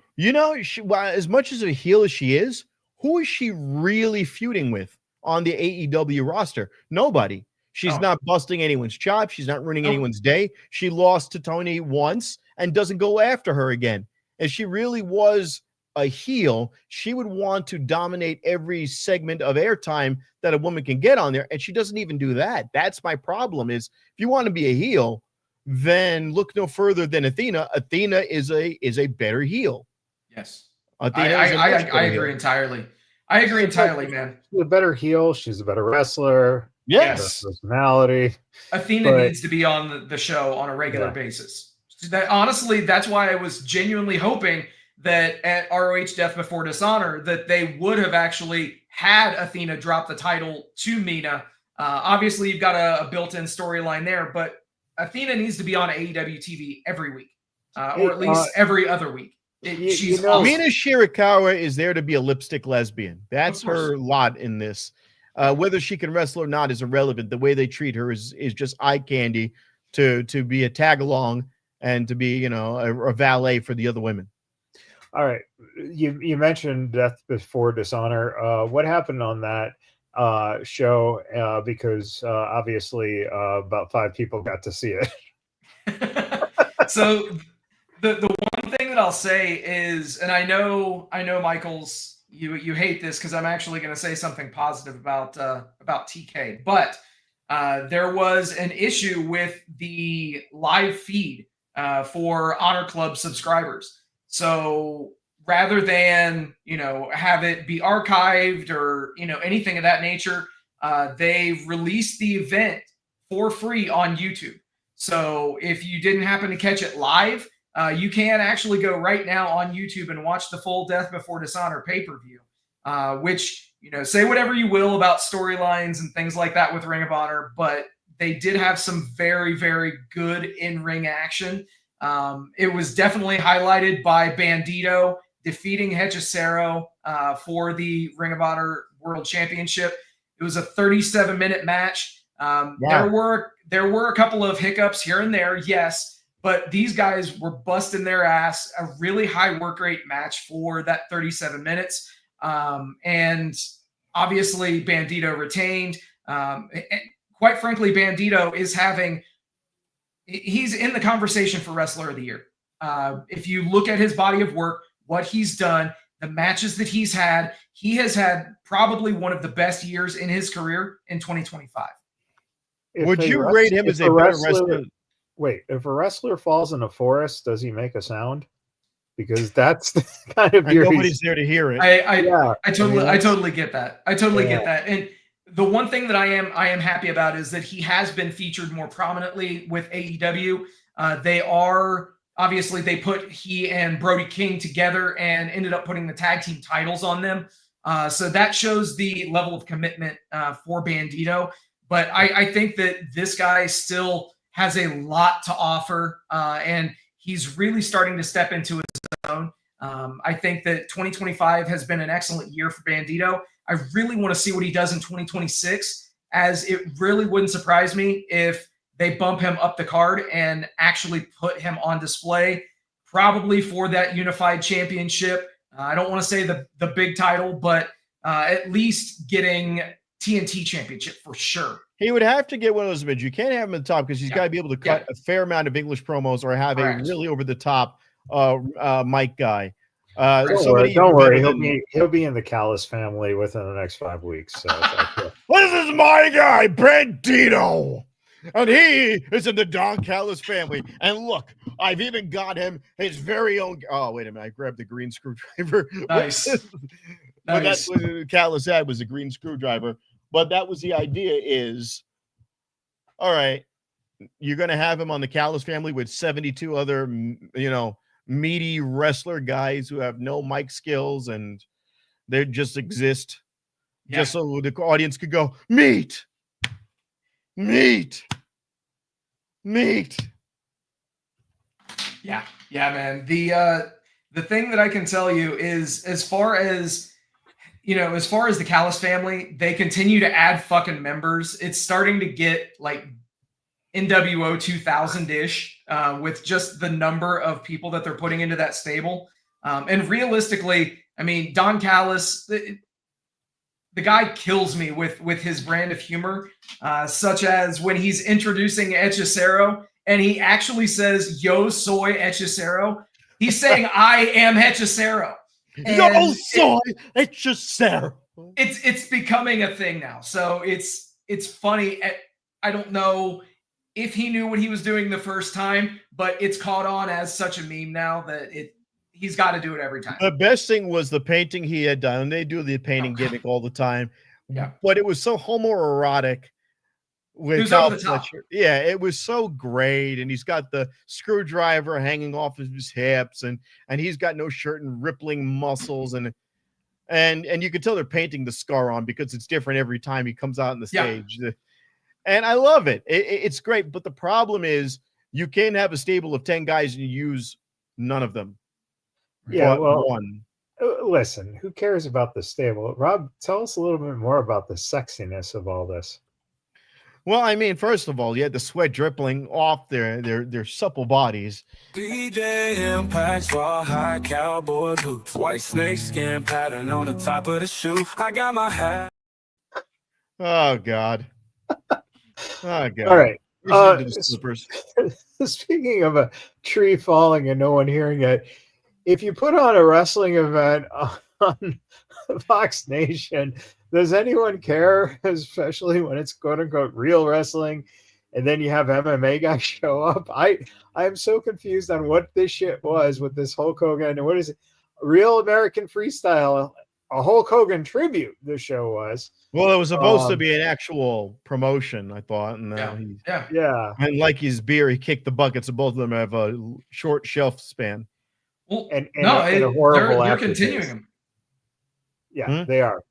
As much as a heel as she is, who is she really feuding with on the AEW roster? Nobody. She's not busting anyone's chops. She's not ruining anyone's day. She lost to Tony once and doesn't go after her again. If she really was a heel, she would want to dominate every segment of airtime that a woman can get on there, and she doesn't even do that. That's my problem. Is if you want to be a heel, then look no further than Athena. Athena is a better heel. Yes, Athena I agree entirely. I agree entirely, man. She's a better heel. She's a better wrestler. Yes. Personality. Athena needs to be on the show on a regular basis. Honestly, that's why I was genuinely hoping that at ROH Death Before Dishonor that they would have actually had Athena drop the title to Mina. Obviously, you've got a built-in storyline there, but Athena needs to be on AEW TV every week, or at least every other week. She's awesome. Mina Shirakawa is there to be a lipstick lesbian. That's her lot in this. Whether she can wrestle or not is irrelevant. The way they treat her is just eye candy to be a tag along and to be a valet for the other women. All right, you mentioned Death Before Dishonor. What happened on that show? Because obviously about 5 people got to see it. So the one thing that I'll say is, and I know Michael's, you hate this because I'm actually going to say something positive about TK, but there was an issue with the live feed for Honor Club subscribers. So rather than, have it be archived or, anything of that nature, they released the event for free on YouTube. So if you didn't happen to catch it live, you can actually go right now on YouTube and watch the full Death Before Dishonor pay-per-view, which, say whatever you will about storylines and things like that with Ring of Honor, but they did have some very, very good in-ring action. It was definitely highlighted by Bandito defeating Hechicero for the Ring of Honor World Championship. It was a 37-minute match. There were a couple of hiccups here and there, yes, but these guys were busting their ass. A really high work rate match for that 37 minutes. And obviously, Bandito retained. And quite frankly, Bandito he's in the conversation for Wrestler of the Year. If you look at his body of work, what he's done, the matches that he has had probably one of the best years in his career in 2025. Would you rate him as a better wrestler? Wait, if a wrestler falls in a forest, does he make a sound? Because that's the kind of year nobody's there to hear it. I totally get that. I totally get that. And the one thing that I am happy about is that he has been featured more prominently with AEW. They put he and Brody King together and ended up putting the tag team titles on them. So that shows the level of commitment for Bandito. But I think that this guy still has a lot to offer, and he's really starting to step into his own. I think that 2025 has been an excellent year for Bandito. I really want to see what he does in 2026, as it really wouldn't surprise me if they bump him up the card and actually put him on display, probably for that unified championship. I don't want to say the big title, but at least getting TNT championship for sure. He would have to get one of those bids. You can't have him at the top because he's got to be able to cut a fair amount of English promos or have a really over the top mic guy. Don't worry. He'll be in the Callis family within the next 5 weeks. So this is my guy, Bandito. And he is in the Don Callis family. And look, I've even got him his very own. Oh, wait a minute. I grabbed the green screwdriver. Nice. But that's what Callis had, was a green screwdriver. But that was the idea is, all right, you're going to have him on the Callis family with 72 other, meaty wrestler guys who have no mic skills and they just exist just so the audience could go, meat. Yeah, man. The thing that I can tell you is, as far as the Callis family, they continue to add fucking members. It's starting to get like NWO 2000-ish with just the number of people that they're putting into that stable. And realistically, I mean, Don Callis, the guy kills me with his brand of humor, such as when he's introducing Hechicero and he actually says, "Yo soy Hechicero." He's saying, "I am Hechicero." Yo soy Hechicero. It's becoming a thing now. So it's funny. I don't know if he knew what he was doing the first time, but it's caught on as such a meme now that he's got to do it every time. The best thing was the painting he had done. They do the painting gimmick all the time. Yeah. But it was so homoerotic with over the top. Yeah, it was so great. And he's got the screwdriver hanging off of his hips, and he's got no shirt and rippling muscles, and you can tell they're painting the scar on because it's different every time he comes out on the stage. And I love it. It's great. But the problem is you can't have a stable of 10 guys and you use none of them. Yeah, well, one. Listen, who cares about the stable? Rob, tell us a little bit more about the sexiness of all this. Well, I mean, first of all, you had the sweat dripping off their supple bodies. DJ Impact's raw high cowboy boots, white snake skin pattern on the top of the shoe. I got my hat. Oh God. Oh God. All right. Slippers. Speaking of a tree falling and no one hearing it, if you put on a wrestling event on Fox Nation, does anyone care? Especially when it's quote unquote real wrestling, and then you have MMA guys show up. I'm so confused on what this shit was with this Hulk Hogan and what is it? real American freestyle, a Hulk Hogan tribute. This show was. Well, it was supposed to be an actual promotion, I thought, and now Yeah. and like his beer, he kicked the buckets, and both of them have a short shelf span. Well, And no, a horrible they're aftertaste. continuing them. Yeah, they are.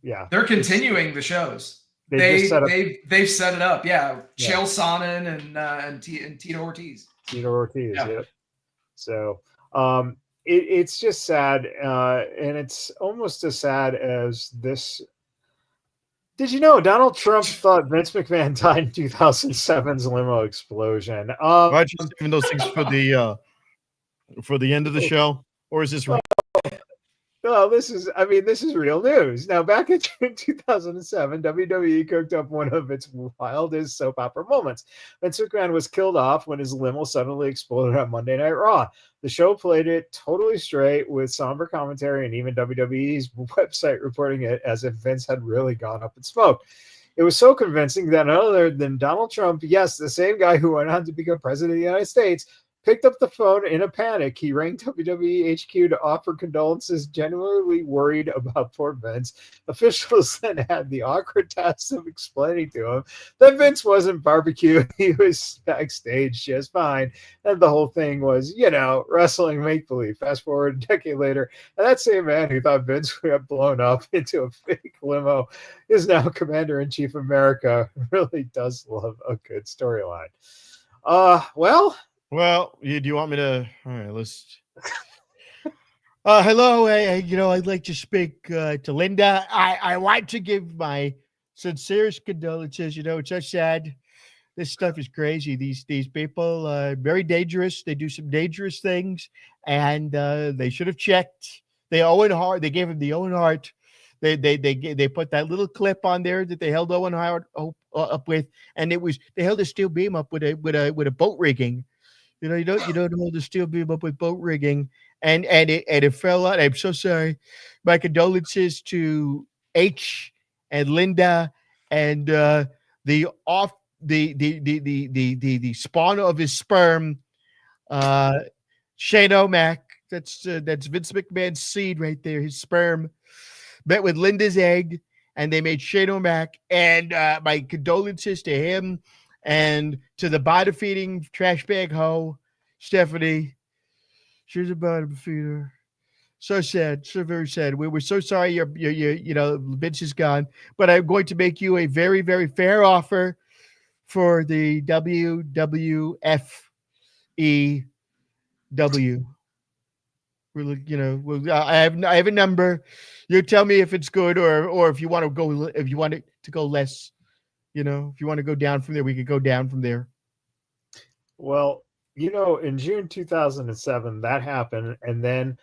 Yeah, they're continuing the shows. They've set it up. Yeah, Chael Sonnen and Tito Ortiz. Yep. So it's just sad, and it's almost as sad as this. Did you know Donald Trump thought Vince McMahon died in 2007's limo explosion? Why don't you saving those things for the end of the show, or is this right? No, this is real news. Now, back in June 2007, WWE cooked up one of its wildest soap opera moments. Vince McMahon was killed off when his limo suddenly exploded on Monday Night Raw. The show played it totally straight with somber commentary and even WWE's website reporting it as if Vince had really gone up in smoke. It was so convincing that none other than Donald Trump, yes, the same guy who went on to become president of the United States, picked up the phone in a panic. He rang WWE HQ to offer condolences, genuinely worried about poor Vince. Officials then had the awkward task of explaining to him that Vince wasn't barbecue. He was backstage just fine. And the whole thing was, wrestling make-believe. Fast forward a decade later, and that same man who thought Vince would have blown up into a fake limo is now Commander-in-Chief of America. Really does love a good storyline. Well, do you want me to? All right, let's. Hello, I'd like to speak to Linda. I want to give my sincerest condolences. It's so sad. This stuff is crazy. These people are very dangerous. They do some dangerous things, and they should have checked. They gave him the Owen Hart. They put that little clip on there that they held Owen Hart up with, and they held a steel beam up with a boat rigging. You don't hold the steel beam up with boat rigging, and it fell out. I'm so sorry. My condolences to H and Linda and the spawn of his sperm, Shane O'Mac. That's Vince McMahon's seed right there. His sperm met with Linda's egg, and they made Shane O'Mac. And my condolences to him. And to the bottom feeding trash bag hoe, Stephanie. She's a bottom feeder. So sad, so very sad. We were so sorry your Vince is gone, but I'm going to make you a very, very fair offer for the WWFEW. I have a number. You tell me if it's good or if you want it to go less. If you want to go down from there, we could go down from there. Well, in June 2007, that happened. And then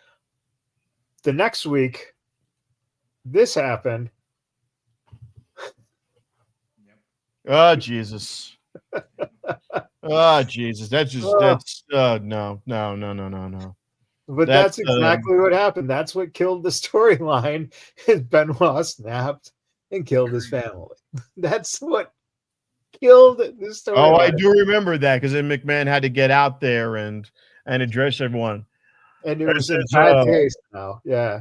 the next week, this happened. Oh, Jesus. Oh, Jesus. That's no. But that's exactly what happened. That's what killed the storyline. Benoit snapped and killed his family. That's what killed the story. Oh, I do remember that because then McMahon had to get out there and address everyone. And it was in bad taste now. Yeah.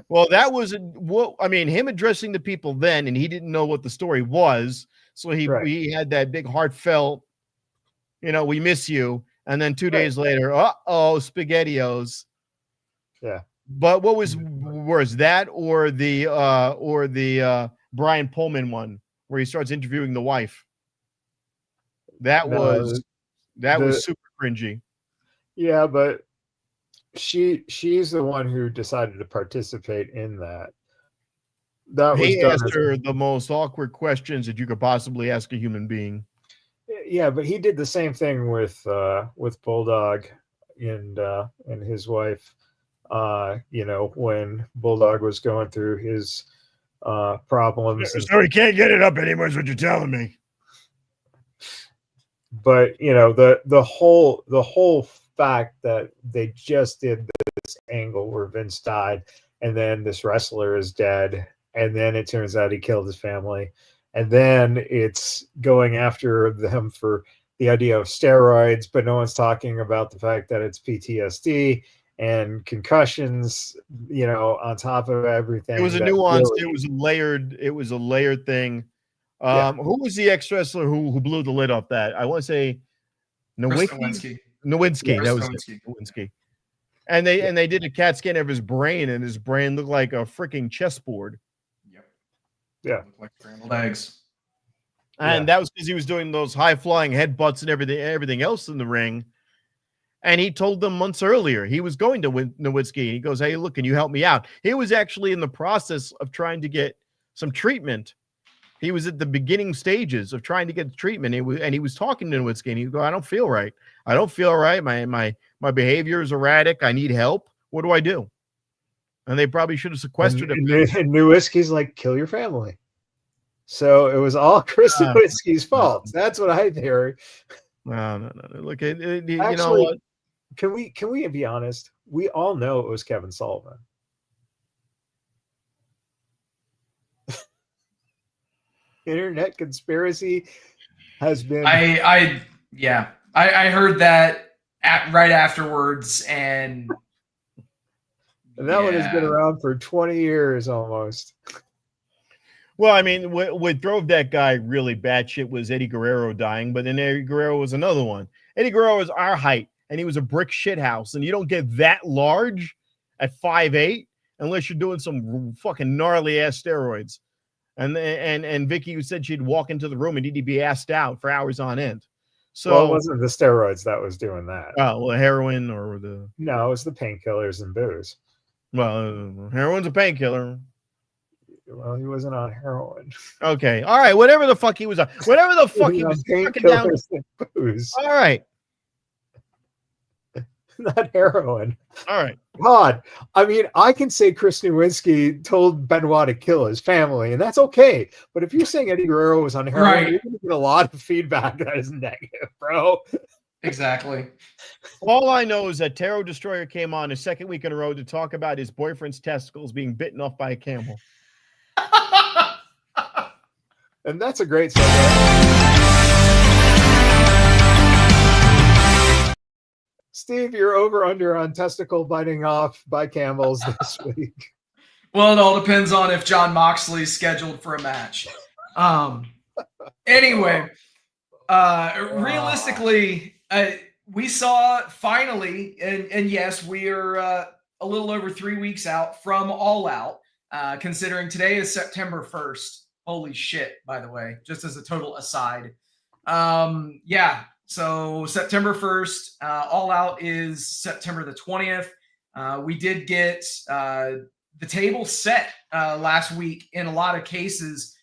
Well, that was him addressing the people then, and he didn't know what the story was. So he had that big heartfelt, we miss you. And then 2 days later, SpaghettiOs. Yeah. But what was worse, that or the Brian Pullman one where he starts interviewing the wife? That was super cringy. Yeah, but she's the one who decided to participate in that. He asked her the most awkward questions that you could possibly ask a human being. Yeah, but he did the same thing with Bulldog and his wife. When Bulldog was going through his problems. So he can't get it up anymore, is what you're telling me. But the whole fact that they just did this angle where Vince died, and then this wrestler is dead, and then it turns out he killed his family, and then it's going after them for the idea of steroids, but no one's talking about the fact that it's PTSD and concussions, on top of everything. It was a that nuance. really- It was a layered thing. Yeah. Who was the ex-wrestler who blew the lid off that? I want to say Nowinski. Nowinski. That was Nowinski. it. Nowinski. And they did a CAT scan of his brain, and his brain looked like a freaking chessboard. Yep. Yeah. Look like scrambled eggs. And that was because he was doing those high-flying headbutts and everything else in the ring. And he told them months earlier he was going to win Nowitzki. He goes, "Hey, look, can you help me out?" He was actually in the process of trying to get some treatment. He was at the beginning stages of trying to get treatment. And he was talking to Nowitzki, and he go, "I don't feel right. I don't feel right. My behavior is erratic. I need help. What do I do?" And they probably should have sequestered him. And Nowinski's like, kill your family. So it was all Chris Nowinski's fault. That's what I hear. No. Look, you know Actually, what? Can we be honest? We all know it was Kevin Sullivan. Internet conspiracy has been. I heard that right afterwards, and that one has been around for 20 years almost. Well, I mean, what drove that guy really batshit was Eddie Guerrero dying, but then Eddie Guerrero was another one. Eddie Guerrero was our height, and he was a brick shithouse, and you don't get that large at 5'8" unless you're doing some fucking gnarly ass steroids. And Vicky, who said she'd walk into the room and he'd be assed out for hours on end. So well, it wasn't the steroids that was doing that. Oh, well, heroin or no, it was the painkillers and booze. Well, heroin's a painkiller. Well, he wasn't on heroin. Okay, all right, whatever the fuck he was on, whatever the fuck he was fucking down. Booze. All right, not heroin. All right. God, I mean, I can say Chris Nowinski told Benoit to kill his family, and that's okay. But if you're saying Eddie Guerrero was on heroin, Right. you're going to get a lot of feedback that is negative, bro. Exactly. All I know is that Taro Destroyer came on a second week in a row to talk about his boyfriend's testicles being bitten off by a camel. And that's a great segue. Steve, you're over under on testicle biting off by camels this week. Well, it all depends on if John Moxley's scheduled for a match. Anyway, realistically, we saw finally, and yes, we are a little over 3 weeks out from All Out, considering today is September 1st. Holy shit, by the way, just as a total aside. Yeah, so September 1st, All Out is September the 20th. We did get the table set last week in a lot of cases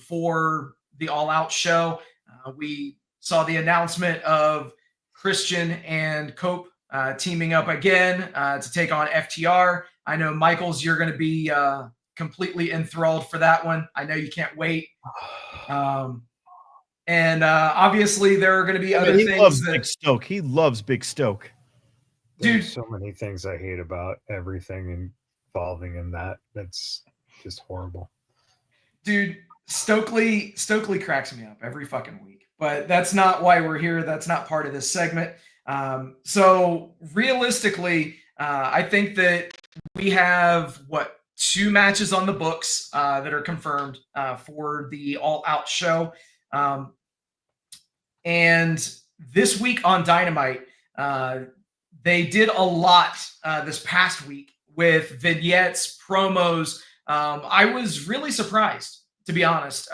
for the All Out show. We saw the announcement of Christian and Cope teaming up again to take on FTR. I know, Michaels, you're going to be completely enthralled for that one. I know you can't wait. And obviously there are going to be other things. Loves Big Stoke. He loves Big Stoke. Dude, there's so many things I hate about everything involving in that. That's just horrible. Dude, Stokely cracks me up every fucking week. But that's not why we're here. That's not part of this segment. So realistically, I think that we have, 2 matches on the books that are confirmed for the All Out show. And this week on Dynamite, they did a lot this past week with vignettes, promos. I was really surprised, to be honest.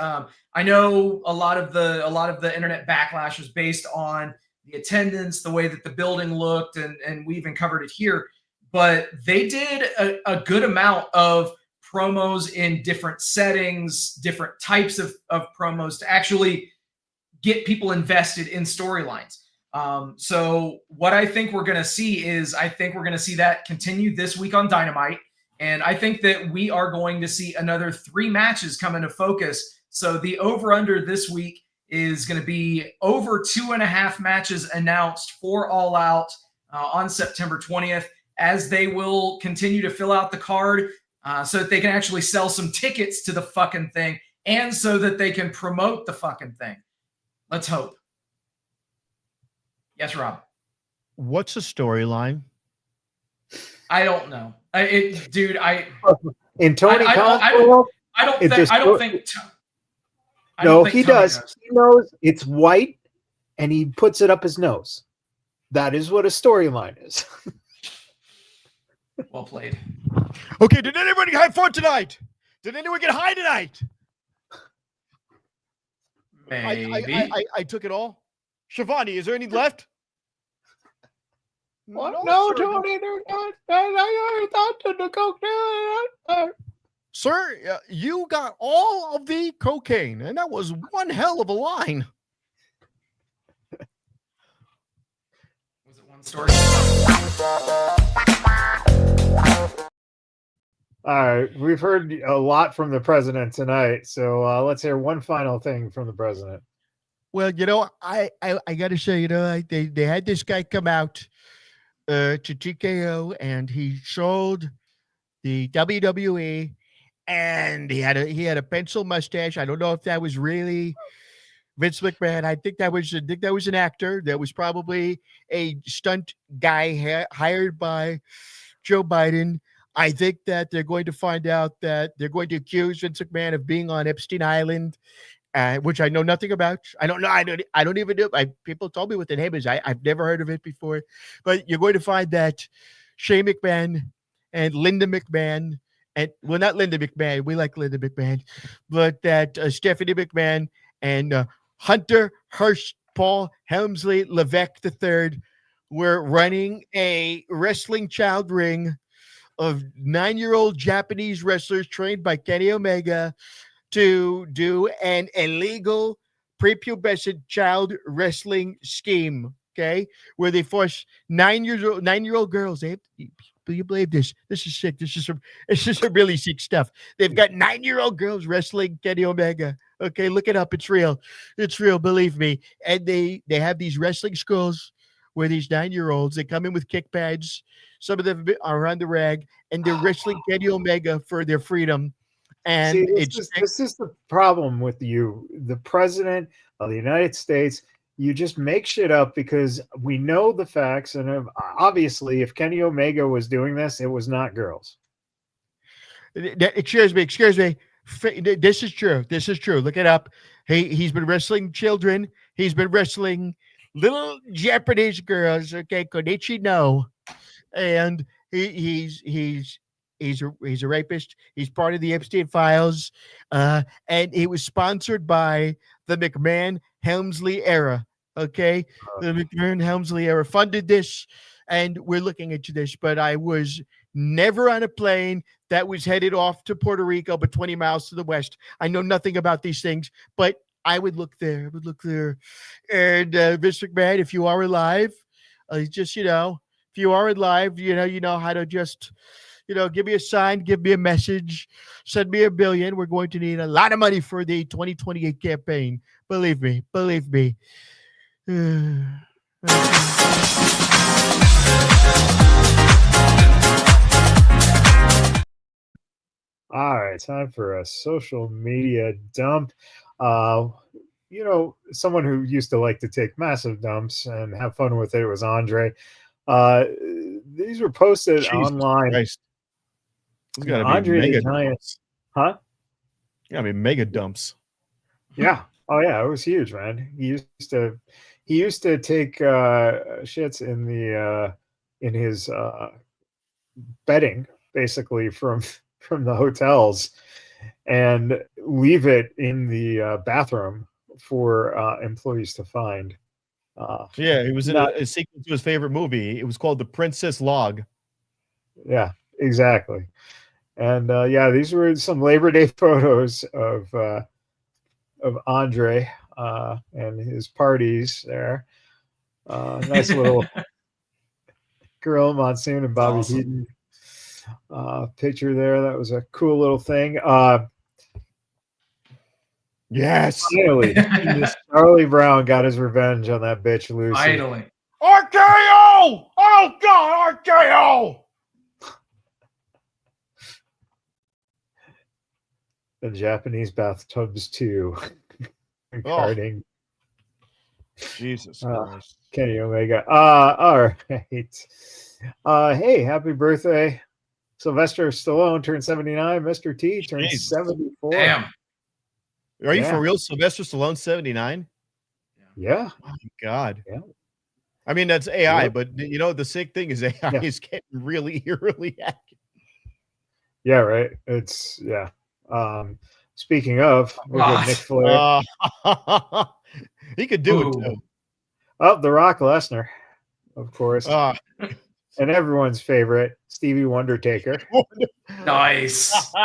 I know a lot of the internet backlash was based on the attendance, the way that the building looked, and we even covered it here. But they did a good amount of promos in different settings, different types of promos to actually get people invested in storylines. So what I think we're going to see is, I think we're going to see that continue this week on Dynamite. And I think that we are going to see another 3 matches come into focus. So the over-under this week is going to be over 2.5 matches announced for All Out on September 20th, as they will continue to fill out the card so that they can actually sell some tickets to the fucking thing, and so that they can promote the fucking thing. Let's hope. Yes, Rob. What's the storyline? I don't know. Dude, In Tony I Khan's don't world, I don't it think just I don't think I don't no, think he Tony does. knows. He knows it's white, and he puts it up his nose. That is what a storyline is. Well played. Okay, did anybody have fun tonight? Did anyone get high tonight? Maybe. I took it all. Shivani, is there any left? What? No, No, sir. Tony, they're not. I thought the coke. Sir, you got all of the cocaine, and that was one hell of a line. Was it one story? All right, we've heard a lot from the president tonight, so let's hear one final thing from the president. Well, I got to say, they had this guy come out to TKO, and he sold the WWE, and he had a pencil mustache. I don't know if that was really Vince McMahon. I think that was an actor. That was probably a stunt guy hired by Joe Biden. I think that they're going to find out that they're going to accuse Vince McMahon of being on Epstein Island, which I know nothing about. I don't know. I don't even know. People told me what the name is. I've never heard of it before. But you're going to find that Shane McMahon and Linda McMahon, and well, not Linda McMahon. We like Linda McMahon, but that Stephanie McMahon and Hunter Hearst Paul Helmsley Levesque III were running a wrestling child ring of 9-year-old Japanese wrestlers trained by Kenny Omega to do an illegal prepubescent child wrestling scheme, okay, where they force 9-year-old girls. Do you believe this? This is sick. This is some really sick stuff. They've got 9-year-old girls wrestling Kenny Omega. Okay, look it up. It's real. It's real. Believe me. And they have these wrestling schools where these 9-year-olds, they come in with kick pads. Some of them are on the rag, and they're wrestling Kenny Omega for their freedom. And See, this is the problem with you, the president of the United States. You just make shit up because we know the facts, and obviously, if Kenny Omega was doing this, it was not girls. Excuse me. This is true. This is true. Look it up. He's been wrestling children. He's been wrestling little Japanese girls. Okay, Konichi no, and he's a rapist. He's part of the Epstein files, and he was sponsored by the McMahon Helmsley era. Okay, the McMahon Helmsley era funded this, and we're looking into this. But I was never on a plane that was headed off to Puerto Rico, but 20 miles to the west. I know nothing about these things, but I would look there. And Vince McMahon, if you are alive, just if you are alive, you know how to just. Give me a sign, give me a message, send me $1 billion. We're going to need a lot of money for the 2028 campaign. Believe me. All right, time for a social media dump. Someone who used to like to take massive dumps and have fun with it was Andre. These were posted Jesus online. Christ. It's gotta be Andre the mega Giant, dumps. huh? Gotta be mega dumps. Yeah. Oh yeah, it was huge, man. He used to take shits in his bedding, basically from the hotels, and leave it in the bathroom for employees to find. Yeah, it was in a sequel to his favorite movie. It was called The Princess Log. Yeah, exactly. And these were some Labor Day photos of Andre and his parties there. Nice little Gorilla Monsoon and Bobby Heaton picture there. That was a cool little thing. Yes. Finally, Charlie Brown got his revenge on that bitch Lucy. Finally. RKO! Oh God, RKO! The Japanese bathtubs too. Regarding Jesus Uh, Christ. Kenny Omega. All right. Hey, happy birthday. Sylvester Stallone turned 79. Mr. T turned Jesus. 74. Damn. Are you Yeah. for real? Sylvester Stallone, 79? Yeah. Oh my God. Yeah. I mean, that's AI, Yep. but the sick thing is AI Yeah. is getting really eerily accurate. Yeah, right. It's yeah. Speaking of, we'll get God. Nick Flair. He could do it Ooh. too. Oh, The Rock Lesnar, of course. And everyone's favorite, Stevie Wondertaker. Nice. Speaking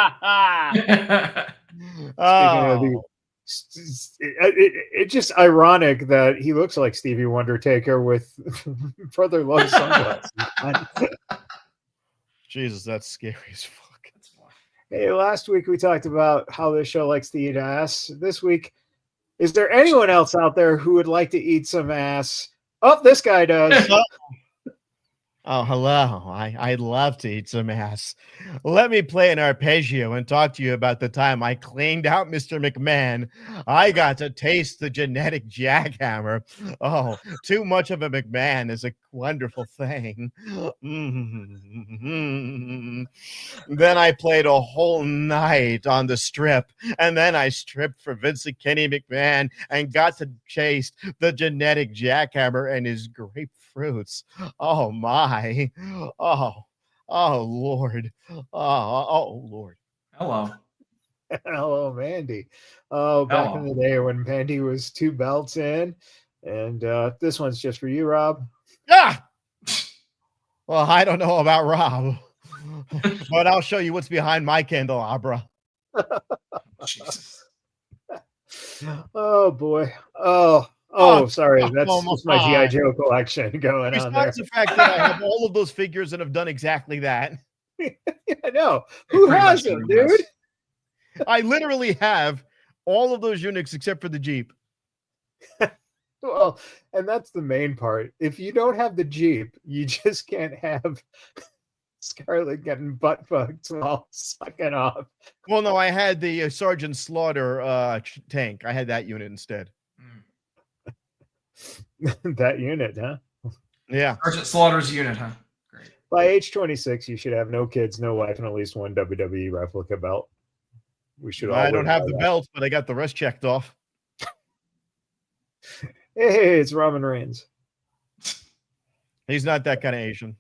of the it's just ironic that he looks like Stevie Wondertaker with Brother Love sunglasses. Jesus, that's scary as fuck. Hey, last week we talked about how this show likes to eat ass. This week, is there anyone else out there who would like to eat some ass? Oh, this guy does. Oh, hello. I'd love to eat some ass. Let me play an arpeggio and talk to you about the time I cleaned out Mr. McMahon. I got to taste the genetic jackhammer. Oh, too much of a McMahon is a wonderful thing. Then I played a whole night on the strip, and then I stripped for Vincent Kenny McMahon and got to taste the genetic jackhammer and his grapefruits. Oh my. Oh Lord. Oh Lord. Hello. Hello, Mandy. Oh, back in Hello. the day when Mandy was 2 belts in. And this one's just for you, Rob. Ah! Well, I don't know about Rob, but I'll show you what's behind my candelabra. Jesus. Oh boy. Sorry. That's my G.I. Joe collection going on there. Besides the fact that I have all of those figures and have done exactly that. I know. Who Pretty much hasn't, everyone dude? has. I literally have all of those eunuchs except for the Jeep. Well, and that's the main part. If you don't have the Jeep, you just can't have Scarlett getting butt fucked while sucking off. Well, no, I had the Sergeant Slaughter tank. I had that unit instead. That unit, huh? Yeah. Sergeant Slaughter's unit, huh? Great. By age 26, you should have no kids, no wife, and at least one WWE replica belt. We should all I don't live have by the that. belt, but I got the rest checked off. Hey, it's Roman Reigns He's not that kind of Asian.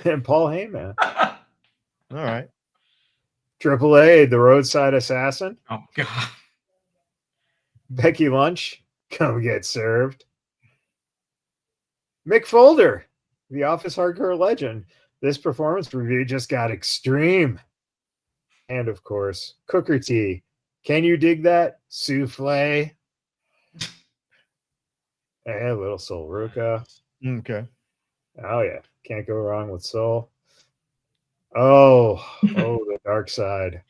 and Paul Heyman. All right. Triple A, the roadside assassin. Oh God. Becky Lynch, come get served. Mick Folder, the Office hardcore legend. This performance review just got extreme. And of course, Cooker T. Can you dig that? Souffle. Hey, little Soul Ruka. Okay. Oh yeah, can't go wrong with Soul. Oh, the dark side.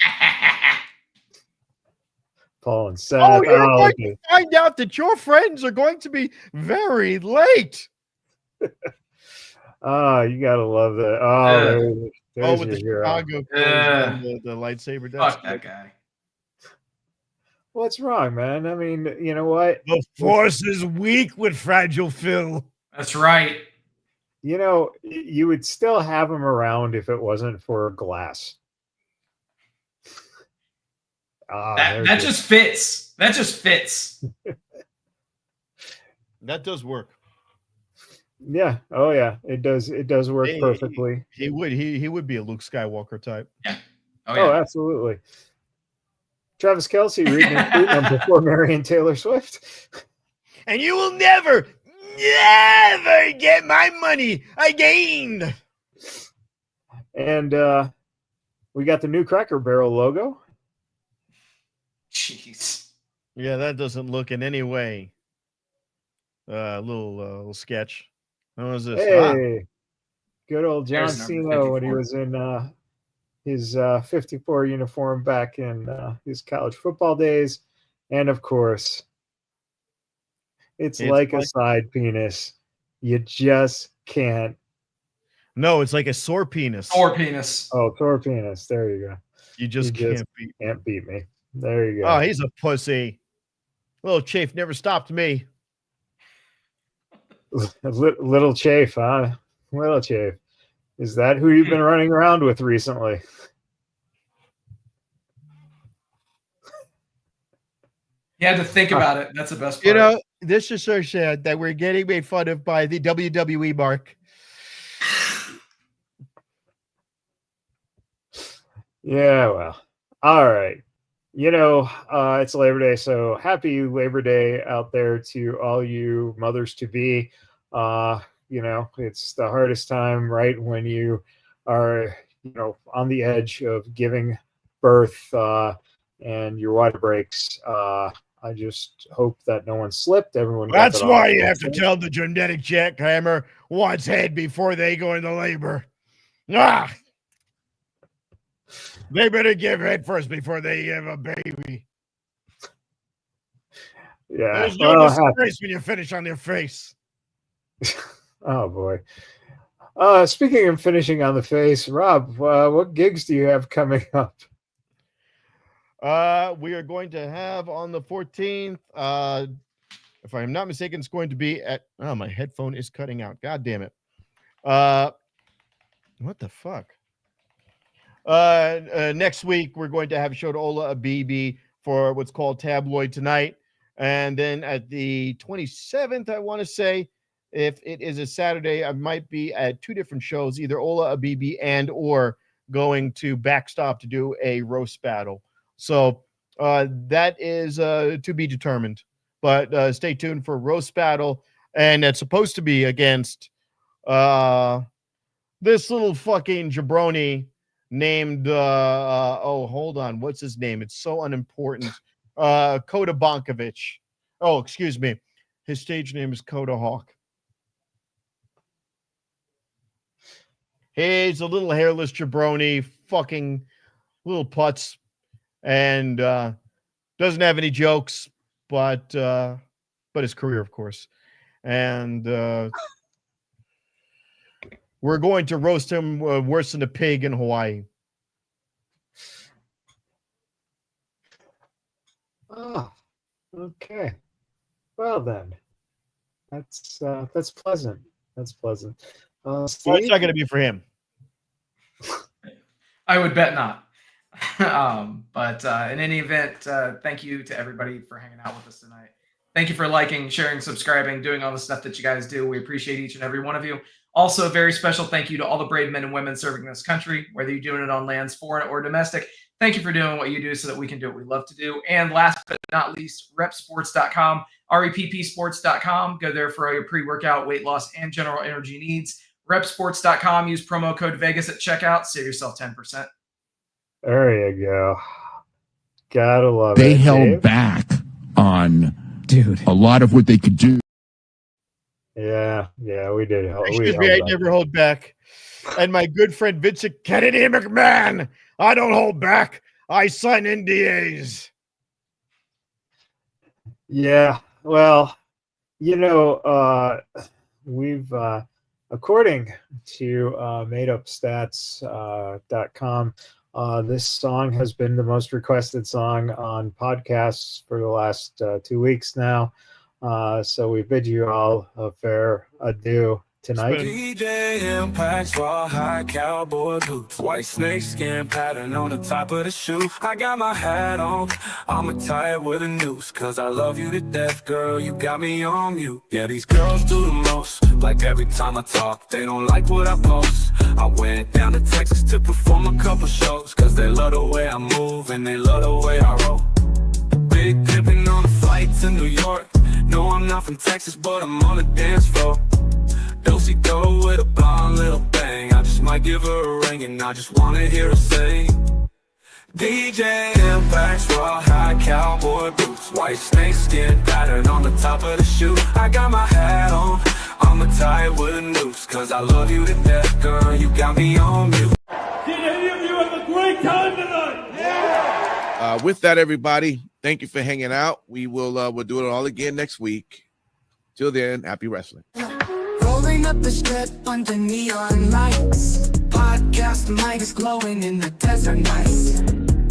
Paul and Seth. Oh, you're going okay. to find out that your friends are going to be very late. Oh, you gotta love that. Oh, there's With your the hero. Chicago Yeah. and the lightsaber. Fuck that guy. What's wrong, man? I mean, you know what? The force is weak with Fragile Phil. That's right. You know, you would still have him around if it wasn't for Glass. That just fits. That just fits. That does work. Yeah. Oh yeah. It does. It does work Hey, perfectly. He would be a Luke Skywalker type. Oh Oh, yeah. absolutely. Travis Kelce reading him before marrying Taylor Swift. And you will never get my money again. And we got the new Cracker Barrel logo. Jeez. Yeah, that doesn't look in any way. Little sketch. What was this? Hey, good old John There's number Cena when he 54. was in his 54 uniform back in his college football days. And of course, it's like a side penis. You just can't. No, it's like a sore penis. Or penis. Oh, sore penis. There you go. You just You can't beat. Can't beat me. There you go. Oh, he's a pussy. Little Chafe never stopped me. Little Chafe, huh? Little Chafe. Is that who you've been running around with recently? You had to think about it. That's the best part. You know, this is so sad that we're getting made fun of by the WWE Mark. Yeah, well, all right. You know, it's Labor Day, so happy Labor Day out there to all you mothers to be. You know, it's the hardest time, right, when you are, you know, on the edge of giving birth and your water breaks. I just hope that no one slipped. Everyone. That's why you have to tell the genetic jackhammer one's head before they go into labor. Ah! They better give head first before they give a baby. Yeah. There's no disgrace when you finish on their face. Oh boy. Speaking of finishing on the face, Rob, what gigs do you have coming up? We are going to have on the 14th. If I'm not mistaken, it's going to be at. Oh, my headphone is cutting out. God damn it. What the fuck? Next week we're going to have Shotola Abibi for what's called Tabloid Tonight, and then at the 27th, I want to say, if it is a Saturday, I might be at two different shows, either Ola Abibi and or going to Backstop to do a roast battle. So that is to be determined. But stay tuned for roast battle, and it's supposed to be against this little fucking jabroni named hold on, what's his name? It's so unimportant. Kota Bonkovic. Oh, excuse me. His stage name is Kota Hawk. He's a little hairless jabroni, fucking little putz, and doesn't have any jokes, but his career, of course. And we're going to roast him worse than a pig in Hawaii. Oh, okay. Well then, that's pleasant. That's pleasant. Well, it's not going to be for him. I would bet not. But in any event, thank you to everybody for hanging out with us tonight. Thank you for liking, sharing, subscribing, doing all the stuff that you guys do. We appreciate each and every one of you. Also, a very special thank you to all the brave men and women serving this country, whether you're doing it on lands, foreign or domestic. Thank you for doing what you do so that we can do what we love to do. And last but not least, repsports.com, reppsports.com. Go there for all your pre-workout, weight loss, and general energy needs. Repsports.com. Use promo code Vegas at checkout. Save yourself 10%. There you go. Gotta love they it. They held Dave? back on a lot of what they could do. Yeah, we did. Excuse me, I never hold back. And my good friend Vincent Kennedy McMahon, I don't hold back. I sign NDAs. Yeah, well, you know, we've according to madeupstats.com, this song has been the most requested song on podcasts for the last 2 weeks now. So we bid you all a fair adieu tonight. DJ Impact's raw high cowboy boots, white snake skin pattern on the top of the shoe. I got my hat on, I'ma tie it with a noose, cause I love you to death, girl, you got me on mute. Yeah, these girls do the most, like every time I talk, they don't like what I post. I went down to Texas to perform a couple shows, cause they love the way I move and they love the way I roll. Big pimpin' on a flight to New York. No, I'm not from Texas, but I'm on the dance floor. Do-si-do with a blonde little bang. I just might give her a ring and I just wanna hear her say, DJ Impact's raw high cowboy boots, white snake skin pattern on the top of the shoe. I got my hat on, I'ma tie it with a noose, cause I love you to death, girl, you got me on mute. Did any of you have a great time tonight? Yeah! With that, everybody, thank you for hanging out. We'll do it all again next week. Till then, happy wrestling. Rolling up the strip under neon lights. Podcast mics glowing in the desert nights.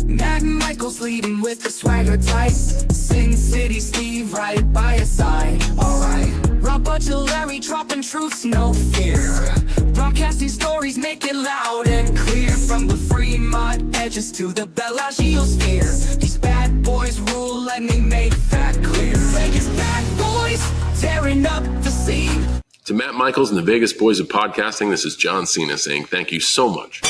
Mad Michael's leading with the swagger tight. Sin City Steve right by your side. Alright, Rob Butcher, Larry truths, no fear. Broadcasting stories, make it loud and clear. From the Fremont edges to the Bellagio sphere, these bad boys rule, let me make that clear. Vegas bad boys, tearing up the scene. To Matt Michaels and the Vegas Boys of Podcasting, this is John Cena saying thank you so much